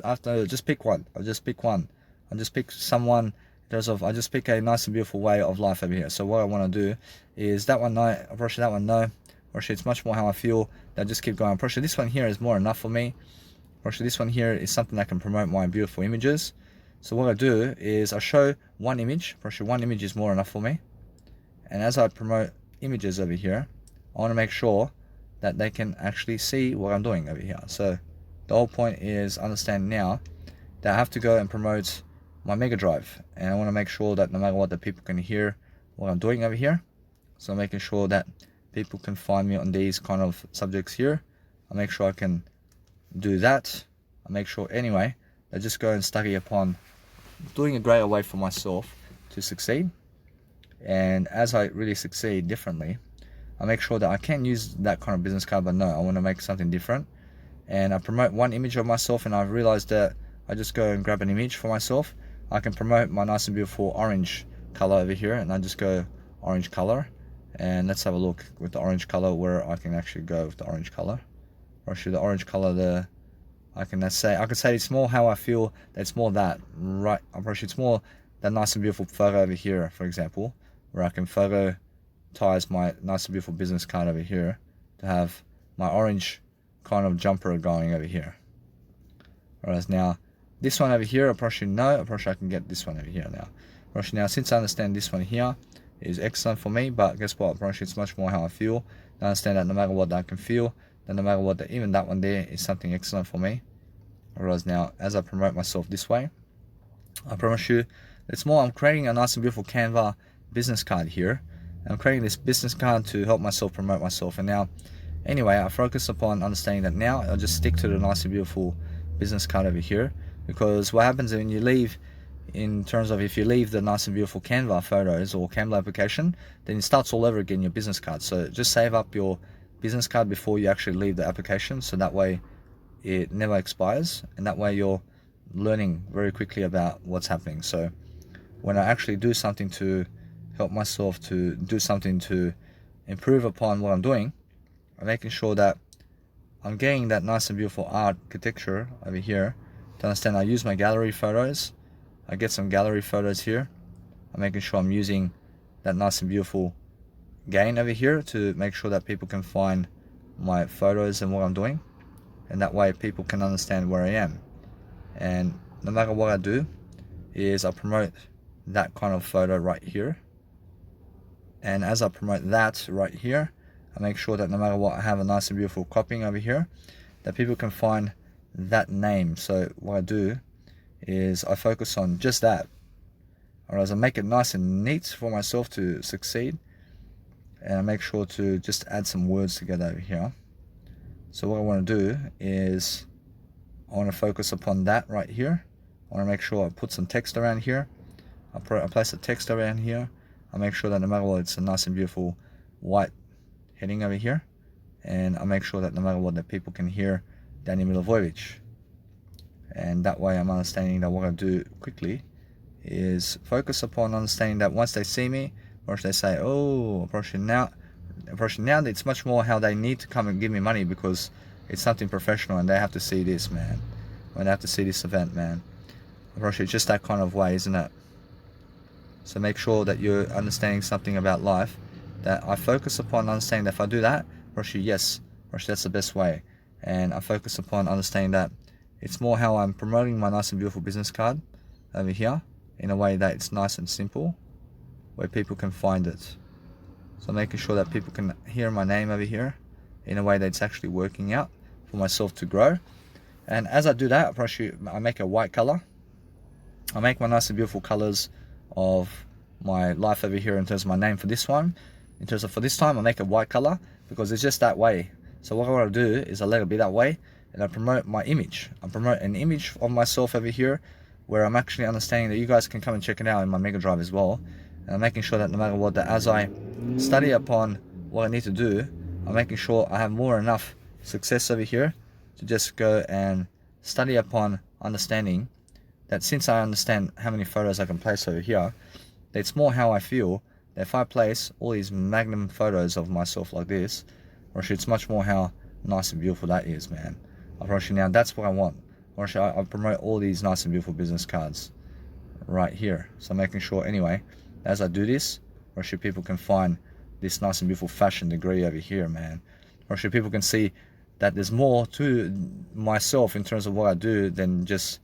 have to just pick one. I'll just pick one. I'll just pick someone. I just pick a nice and beautiful way of life over here. So what I want to do is that one no, approach that one no. Approach it's much more how I feel. That just keep going. Approach this one here is more enough for me. Approach this one here is something that can promote my beautiful images. So what I do is I show one image. Approach one image is more enough for me. And as I promote images over here, I want to make sure that they can actually see what I'm doing over here. So the whole point is understand now that I have to go and promote my Mega Drive, and I want to make sure that no matter what, that people can hear what I'm doing over here. So I'm making sure that people can find me on these kind of subjects here. I make sure I can do that. I make sure anyway I just go and study upon doing a greater way for myself to succeed. And as I really succeed differently, I make sure that I can use that kind of business card, but no, I want to make something different. And I promote one image of myself, and I've realized that I just go and grab an image for myself. I can promote my nice and beautiful orange color over here, and I just go orange color. And let's have a look with the orange color where I can actually go with the orange color. Or should the orange color I can say it's more how I feel that it's more that, right? It's more that nice and beautiful photo over here, for example, where I can photo ties my nice and beautiful business card over here to have my orange kind of jumper going over here. Whereas now this one over here, I can get this one over here now. Now, since I understand this one here is excellent for me, but guess what? It's much more how I feel. I understand that no matter what I can feel, then no matter what, even that one there is something excellent for me. Whereas now, as I promote myself this way, I promise you, it's more I'm creating a nice and beautiful Canva business card here. I'm creating this business card to help myself promote myself. And now, anyway, I focus upon understanding that now I'll just stick to the nice and beautiful business card over here. Because what happens when you leave in terms of if you leave the nice and beautiful Canva photos or Canva application, then it starts all over again, your business card. So just save up your business card before you actually leave the application, so that way it never expires, and that way you're learning very quickly about what's happening. So when I actually do something to help myself to do something to improve upon what I'm doing, I'm making sure that I'm getting that nice and beautiful architecture over here. To understand, I use my gallery photos. I get some gallery photos here. I'm making sure I'm using that nice and beautiful gain over here to make sure that people can find my photos and what I'm doing, and that way people can understand where I am. And no matter what I do is I promote that kind of photo right here, and as I promote that right here, I make sure that no matter what, I have a nice and beautiful copying over here that people can find that name. So what I do is I focus on just that, or as I make it nice and neat for myself to succeed, and I make sure to just add some words together over here. So what I want to do is I want to focus upon that right here. I want to make sure I put some text around here. I place the text around here. I make sure that no matter what, it's a nice and beautiful white heading over here, and I make sure that no matter what, that people can hear Danny Milivojevic. And that way I'm understanding that what I do quickly is focus upon understanding that once they see me, or if they say, oh, approaching now, it's much more how they need to come and give me money because it's something professional and they have to see this, man. When they have to see this event, man. Approach it just that kind of way, isn't it? So make sure that you're understanding something about life, that I focus upon understanding that if I do that, Roshi, yes, Roshi, that's the best way. And I focus upon understanding that it's more how I'm promoting my nice and beautiful business card over here in a way that it's nice and simple, where people can find it. So making sure that people can hear my name over here in a way that it's actually working out for myself to grow. And as I do that, I make a white color. I make my nice and beautiful colors of my life over here in terms of my name for this one. In terms of for this time, I make a white color because it's just that way. So what I want to do is I let it be that way, and I promote my image. I promote an image of myself over here where I'm actually understanding that you guys can come and check it out in my Mega Drive as well. And I'm making sure that no matter what, that as I study upon what I need to do, I'm making sure I have more enough success over here to just go and study upon understanding that since I understand how many photos I can place over here, that it's more how I feel that if I place all these magnum photos of myself like this, or it's much more how nice and beautiful that is, man. Now that's what I want. I promote all these nice and beautiful business cards right here. So making sure anyway, as I do this, people can find this nice and beautiful fashion degree over here, man. People can see that there's more to myself in terms of what I do than just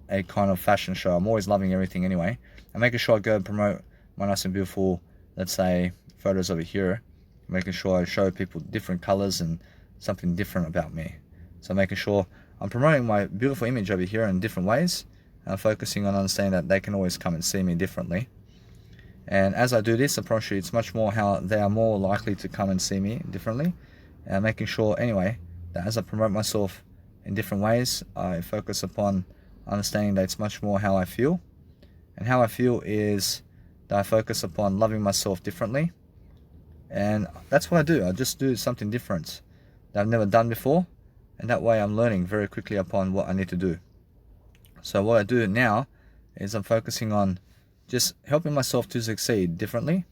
a kind of fashion show. I'm always loving everything anyway. I'm making sure I go and promote my nice and beautiful, let's say, photos over here. Making sure I show people different colors and something different about me. So making sure I'm promoting my beautiful image over here in different ways. And focusing on understanding that they can always come and see me differently. And as I do this approach, it's much more how they are more likely to come and see me differently. And making sure anyway, that as I promote myself in different ways, I focus upon understanding that it's much more how I feel. And how I feel is that I focus upon loving myself differently. And that's what I do. I just do something different that I've never done before. And that way I'm learning very quickly upon what I need to do. So what I do now is I'm focusing on just helping myself to succeed differently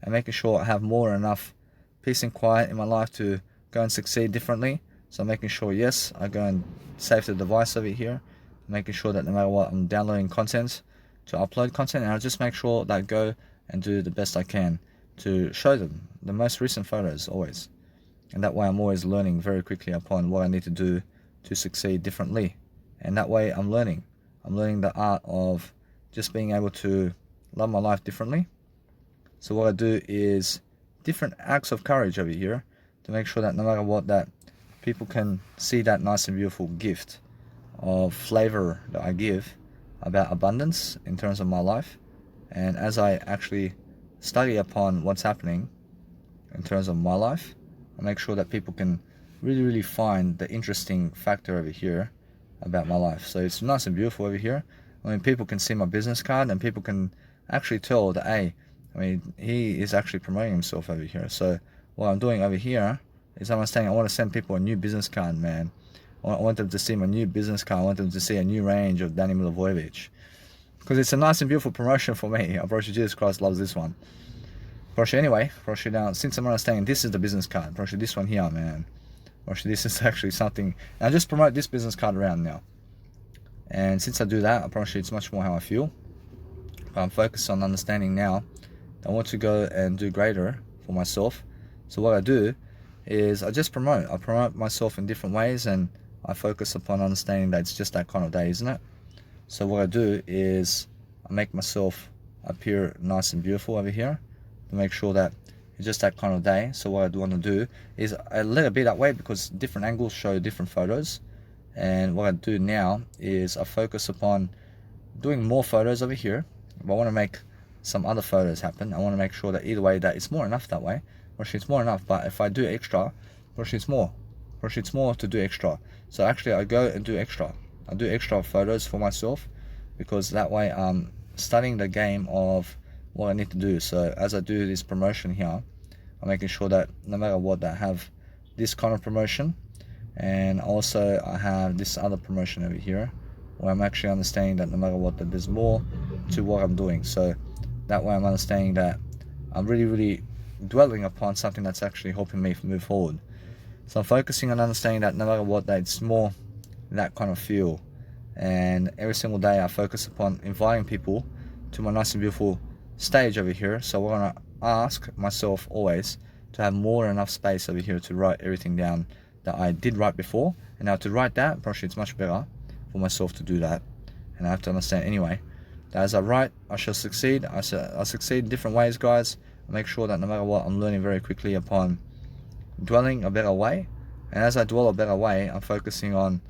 and making sure I have more enough peace and quiet in my life to go and succeed differently. So making sure, yes, I go and save the device over here, making sure that no matter what, I'm downloading content to upload content, and I just make sure that I go and do the best I can to show them the most recent photos always. And that way I'm always learning very quickly upon what I need to do to succeed differently. And that way I'm learning the art of just being able to love my life differently. So what I do is different acts of courage over here to make sure that no matter what, that people can see that nice and beautiful gift of flavor that I give about abundance in terms of my life. And as I actually study upon what's happening in terms of my life, I make sure that people can really find the interesting factor over here about my life. So it's nice and beautiful over here. I mean, people can see my business card and people can actually tell that, hey, I mean, he is actually promoting himself over here. So what I'm doing over here is I'm saying I want to send people a new business card, man. I want them to see my new business card. I want them to see a new range of Danny Milivojevic. Because it's a nice and beautiful promotion for me. I promise you, Jesus Christ loves this one. Promise you, anyway, promise you now, since I'm understanding this is the business card, promise you this one here, man. Promise you, this is actually something. And I just promote this business card around now. And since I do that, I promise you it's much more how I feel. But I'm focused on understanding now that I want to go and do greater for myself. So what I do is I just promote. I promote myself in different ways, and I focus upon understanding that it's just that kind of day, isn't it? So what I do is I make myself appear nice and beautiful over here to make sure that it's just that kind of day. So what I do want to do is I let it be that way because different angles show different photos. And what I do now is I focus upon doing more photos over here. But I want to make some other photos happen. I want to make sure that either way that it's more enough that way. Or it's more enough, but if I do extra, or it's more. Or it's more to do extra. So actually I go and do extra. I do extra photos for myself because that way I'm studying the game of what I need to do. So as I do this promotion here, I'm making sure that no matter what, I have this kind of promotion, and also I have this other promotion over here where I'm actually understanding that no matter what, that there's more to what I'm doing. So that way I'm understanding that I'm really dwelling upon something that's actually helping me move forward. So I'm focusing on understanding that no matter what, that it's more that kind of feel. And every single day I focus upon inviting people to my nice and beautiful stage over here. So I'm going to ask myself always to have more than enough space over here to write everything down that I did write before. And now to write that, probably it's much better for myself to do that. And I have to understand anyway that as I write, I shall succeed. I succeed in different ways, guys. I make sure that no matter what, I'm learning very quickly upon dwelling a better way. And as I dwell a better way, I'm focusing on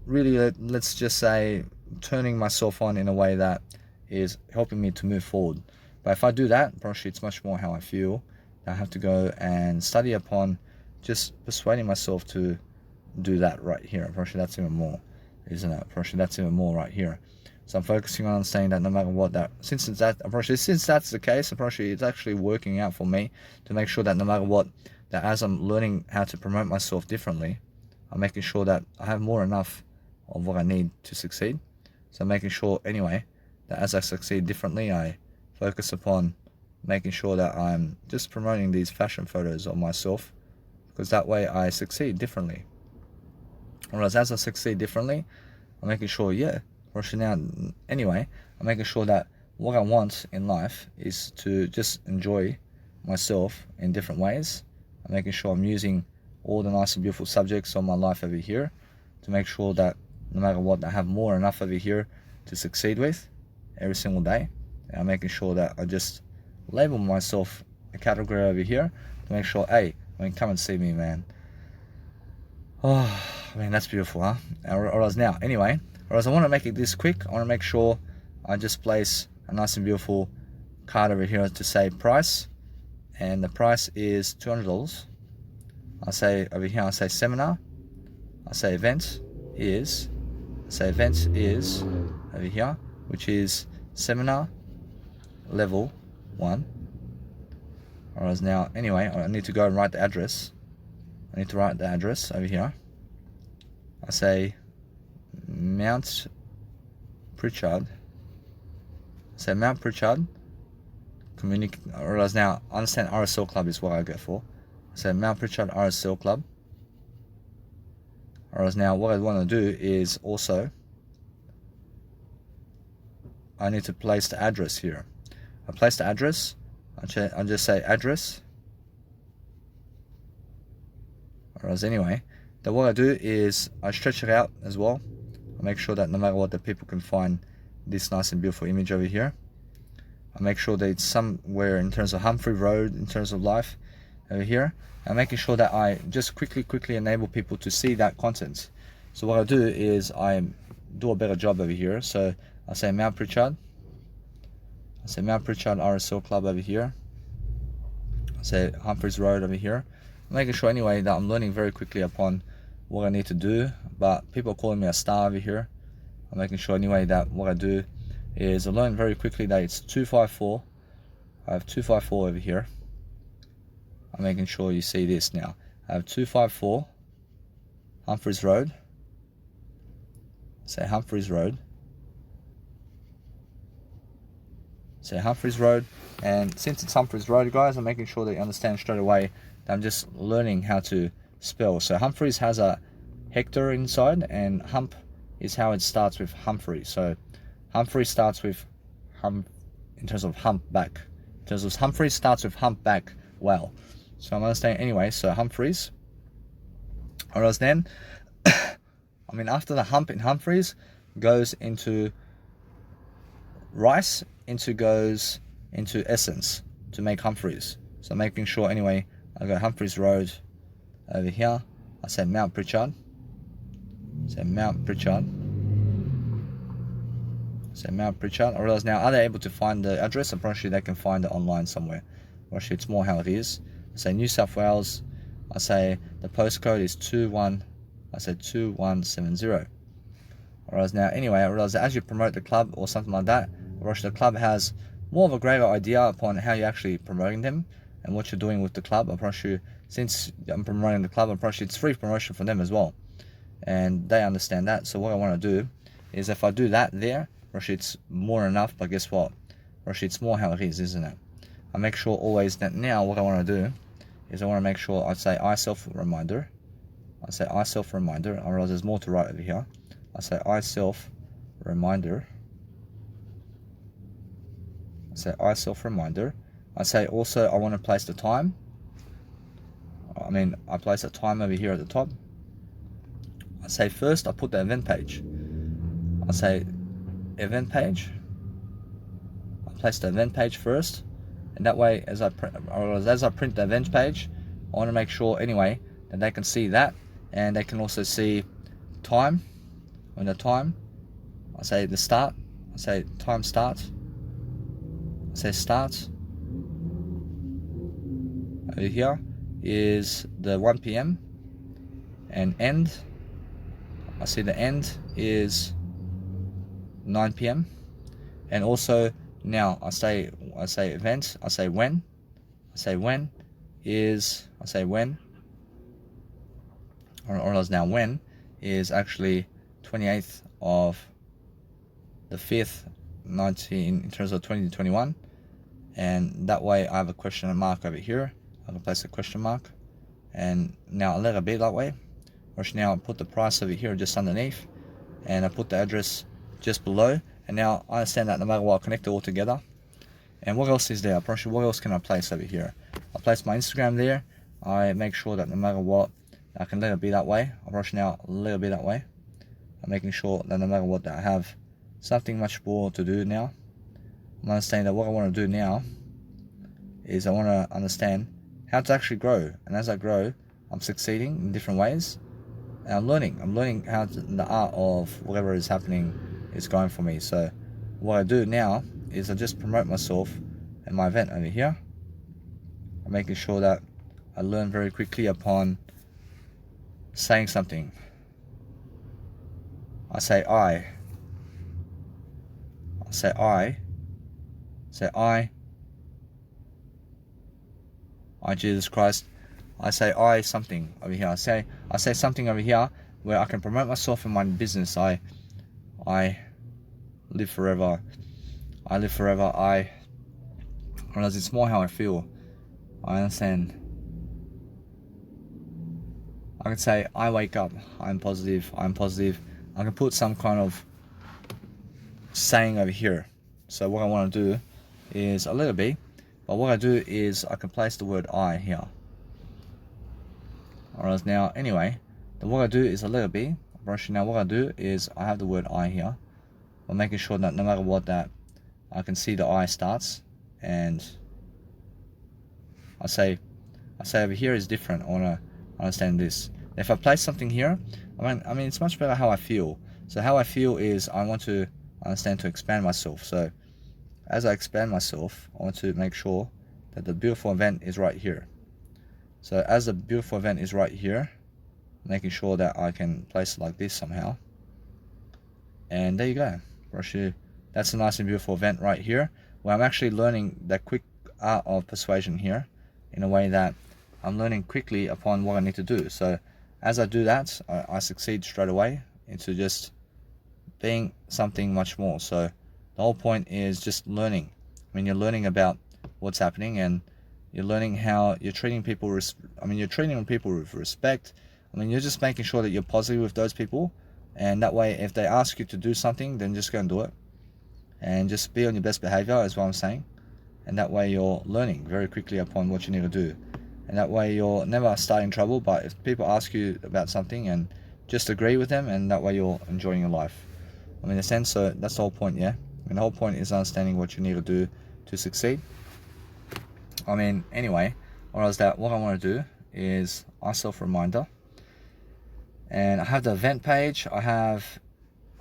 really, let's just say, turning myself on in a way that is helping me to move forward. But if I do that, probably it's much more how I feel. I have to go and study upon just persuading myself to do that right here. Probably that's even more, isn't it? Probably that's even more right here. So I'm focusing on saying that no matter what, that since that's the case, apparently it's actually working out for me to make sure that no matter what, that as I'm learning how to promote myself differently, I'm making sure that I have more enough of what I need to succeed. So I'm making sure anyway that as I succeed differently, I focus upon making sure that I'm just promoting these fashion photos of myself, because that way I succeed differently. Whereas as I succeed differently, I'm making sure, anyway, I'm making sure that what I want in life is to just enjoy myself in different ways. I'm making sure I'm using all the nice and beautiful subjects of my life over here to make sure that no matter what, I have more enough over here to succeed with every single day. And I'm making sure that I just label myself a category over here to make sure, hey, come and see me, man. Oh, man, that's beautiful, huh? Whereas now, anyway, whereas I want to make it this quick, I want to make sure I just place a nice and beautiful card over here to say price, and the price is $200. I say over here, I say seminar, I say event is over here, which is seminar level 1. Whereas now, anyway, I need to go and write the address. I need to write the address over here. I say Mount Pritchard. I say Mount Pritchard. Whereas now, I understand RSL Club is what I go for. I say Mount Pritchard RSL Club. Whereas now, what I want to do is also, I need to place the address here. I place the address. I just say address. Whereas anyway, then what I do is I stretch it out as well. I make sure that no matter what, the people can find this nice and beautiful image over here. I make sure that it's somewhere in terms of Humphrey Road, in terms of life over here. I'm making sure that I just quickly enable people to see that content. So what I do is I do a better job over here. So I say Mount Pritchard. I say Mount Pritchard RSL Club over here. I say Humphreys Road over here. I'm making sure anyway that I'm learning very quickly upon what I need to do. But people are calling me a star over here. I'm making sure anyway that what I do is I learn very quickly that it's 254. I have 254 over here. I'm making sure you see this now. I have 254 Humphreys Road. Say Humphreys Road. Say Humphreys Road. And since it's Humphreys Road, guys, I'm making sure that you understand straight away that I'm just learning how to spell. So Humphreys has a hectare inside, and hump is how it starts with Humphrey. So Humphrey starts with hump in terms of humpback. In terms of Humphrey starts with humpback. Well, so I'm understanding anyway. So Humphreys. Whereas then, I mean, after the hump in Humphreys goes into rice, goes into essence to make Humphreys. So making sure anyway, I got Humphreys Road over here. I say Mount Pritchard. Say Mount Pritchard. Say Mount Pritchard. I realize now, are they able to find the address? I'm pretty sure they can find it online somewhere. I'm sure it's more how it is. I say New South Wales. I say the postcode is 2170. Whereas now, anyway, I realize that as you promote the club or something like that, the club has more of a greater idea upon how you're actually promoting them and what you're doing with the club. I'm pretty sure, since I'm promoting the club, I'm pretty sure it's free promotion for them as well. And they understand that. So what I want to do is, if I do that there, it's more than enough, but guess what? It's more how it is, isn't it? I make sure always that now what I want to do is I want to make sure I say I self reminder. I say I self reminder. I realize there's more to write over here. I say I self reminder. I say I self reminder. I say also I want to place the time. I mean, I place a time over here at the top. I say first I put the event page. I say event page. I place the event page first, and that way as I print the event page, I want to make sure anyway that they can see that, and they can also see time. When the time, I say the start. I say time starts. I say starts. Over here is the 1 p.m. and end. I see the end is 9 p.m. and also now I say event. I say when. I say when is. I say when. Or else now when is actually 28th of the 5th 19 in terms of 2021, and that way I have a question mark over here. I can place a question mark, and now a letter B that way. Or now I put the price over here just underneath, and I put the address just below, and now I understand that no matter what, I connect it all together. And what else is there? What else can I place over here? I place my Instagram there. I make sure that no matter what, I can let it be that way. I'll brush now a little bit that way. I'm making sure that no matter what, that I have something much more to do now. I'm understanding that what I want to do now is I want to understand how to actually grow. And as I grow, I'm succeeding in different ways. And I'm learning how the art of whatever is happening is going for me. So what I do now is I just promote myself and my event over here. I'm making sure that I learn very quickly upon saying something. I say I say I Jesus Christ. I say I something over here. I say something over here where I can promote myself in my business. I live forever. I live forever. Whereas it's more how I feel. I understand. I can say I wake up. I'm positive. I'm positive. I can put some kind of saying over here. So what I want to do is a little bit, but what I do is I can place the word I here. Whereas now, anyway, what I do is a little bit. Now what I do is I have the word I here. I'm making sure that no matter what, that I can see the I starts, and I say over here is different. I want to understand this. If I place something here, I mean it's much better how I feel. So how I feel is I want to understand to expand myself. So as I expand myself, I want to make sure that the beautiful event is right here. So as the beautiful event is right here, making sure that I can place it like this somehow. And there you go. That's a nice and beautiful event right here, where I'm actually learning the quick art of persuasion here, in a way that I'm learning quickly upon what I need to do. So as I do that, I succeed straight away into just being something much more. So the whole point is just learning. I mean, you're learning about what's happening, and you're learning how you're treating people. You're treating people with respect. I mean, you're just making sure that you're positive with those people, and that way, if they ask you to do something, then just go and do it, and just be on your best behavior, is what I'm saying. And that way, you're learning very quickly upon what you need to do, and that way, you're never starting trouble. But if people ask you about something, and just agree with them, and that way, you're enjoying your life. I mean, in a sense, so that's the whole point, yeah. I mean, the whole point is understanding what you need to do to succeed. I mean, anyway, what I want to do is a self-reminder. And I have the event page. I have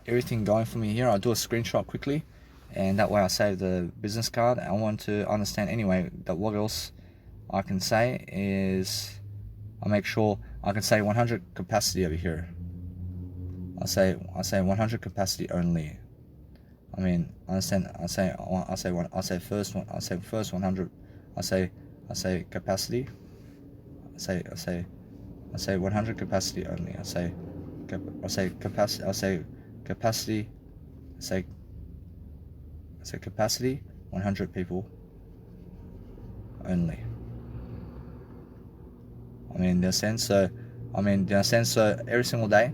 everything going for me here. I'll do a screenshot quickly, and that way I save the business card. I want to understand anyway that what else I can say is, I make sure I can say 100 capacity over here. I say 100 capacity only. I mean, understand. I say first 100. I say capacity. I say 100 capacity only. I say capacity. I say capacity. I say capacity 100 people only. I mean, in a sense, so every single day,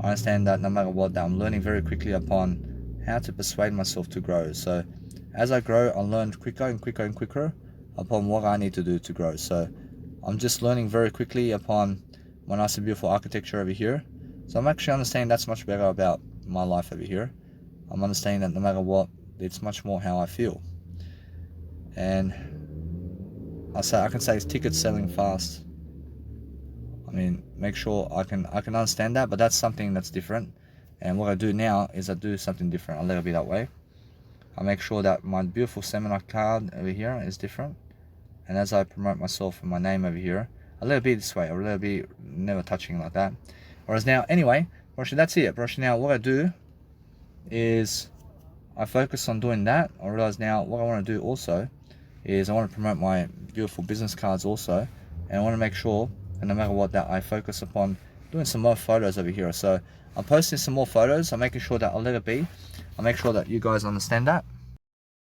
I understand that no matter what, that I'm learning very quickly upon how to persuade myself to grow. So as I grow, I learn quicker and quicker and quicker upon what I need to do to grow. So I'm just learning very quickly upon my nice and beautiful architecture over here. So I'm actually understanding that's much better about my life over here. I'm understanding that no matter what, it's much more how I feel. And I can say it's ticket selling fast. I mean, make sure I can understand that, but that's something that's different. And what I do now is I do something different. I'll let it be that way. I make sure that my beautiful seminar card over here is different. And as I promote myself and my name over here, I'll let it be this way. I'll let it be never touching like that. Whereas now, anyway, that's it. Now, what I do is I focus on doing that. I realize now what I want to do also is I want to promote my beautiful business cards also. And I want to make sure, and no matter what, that I focus upon doing some more photos over here. So I'm posting some more photos. I'm making sure that I'll let it be. I'll make sure that you guys understand that.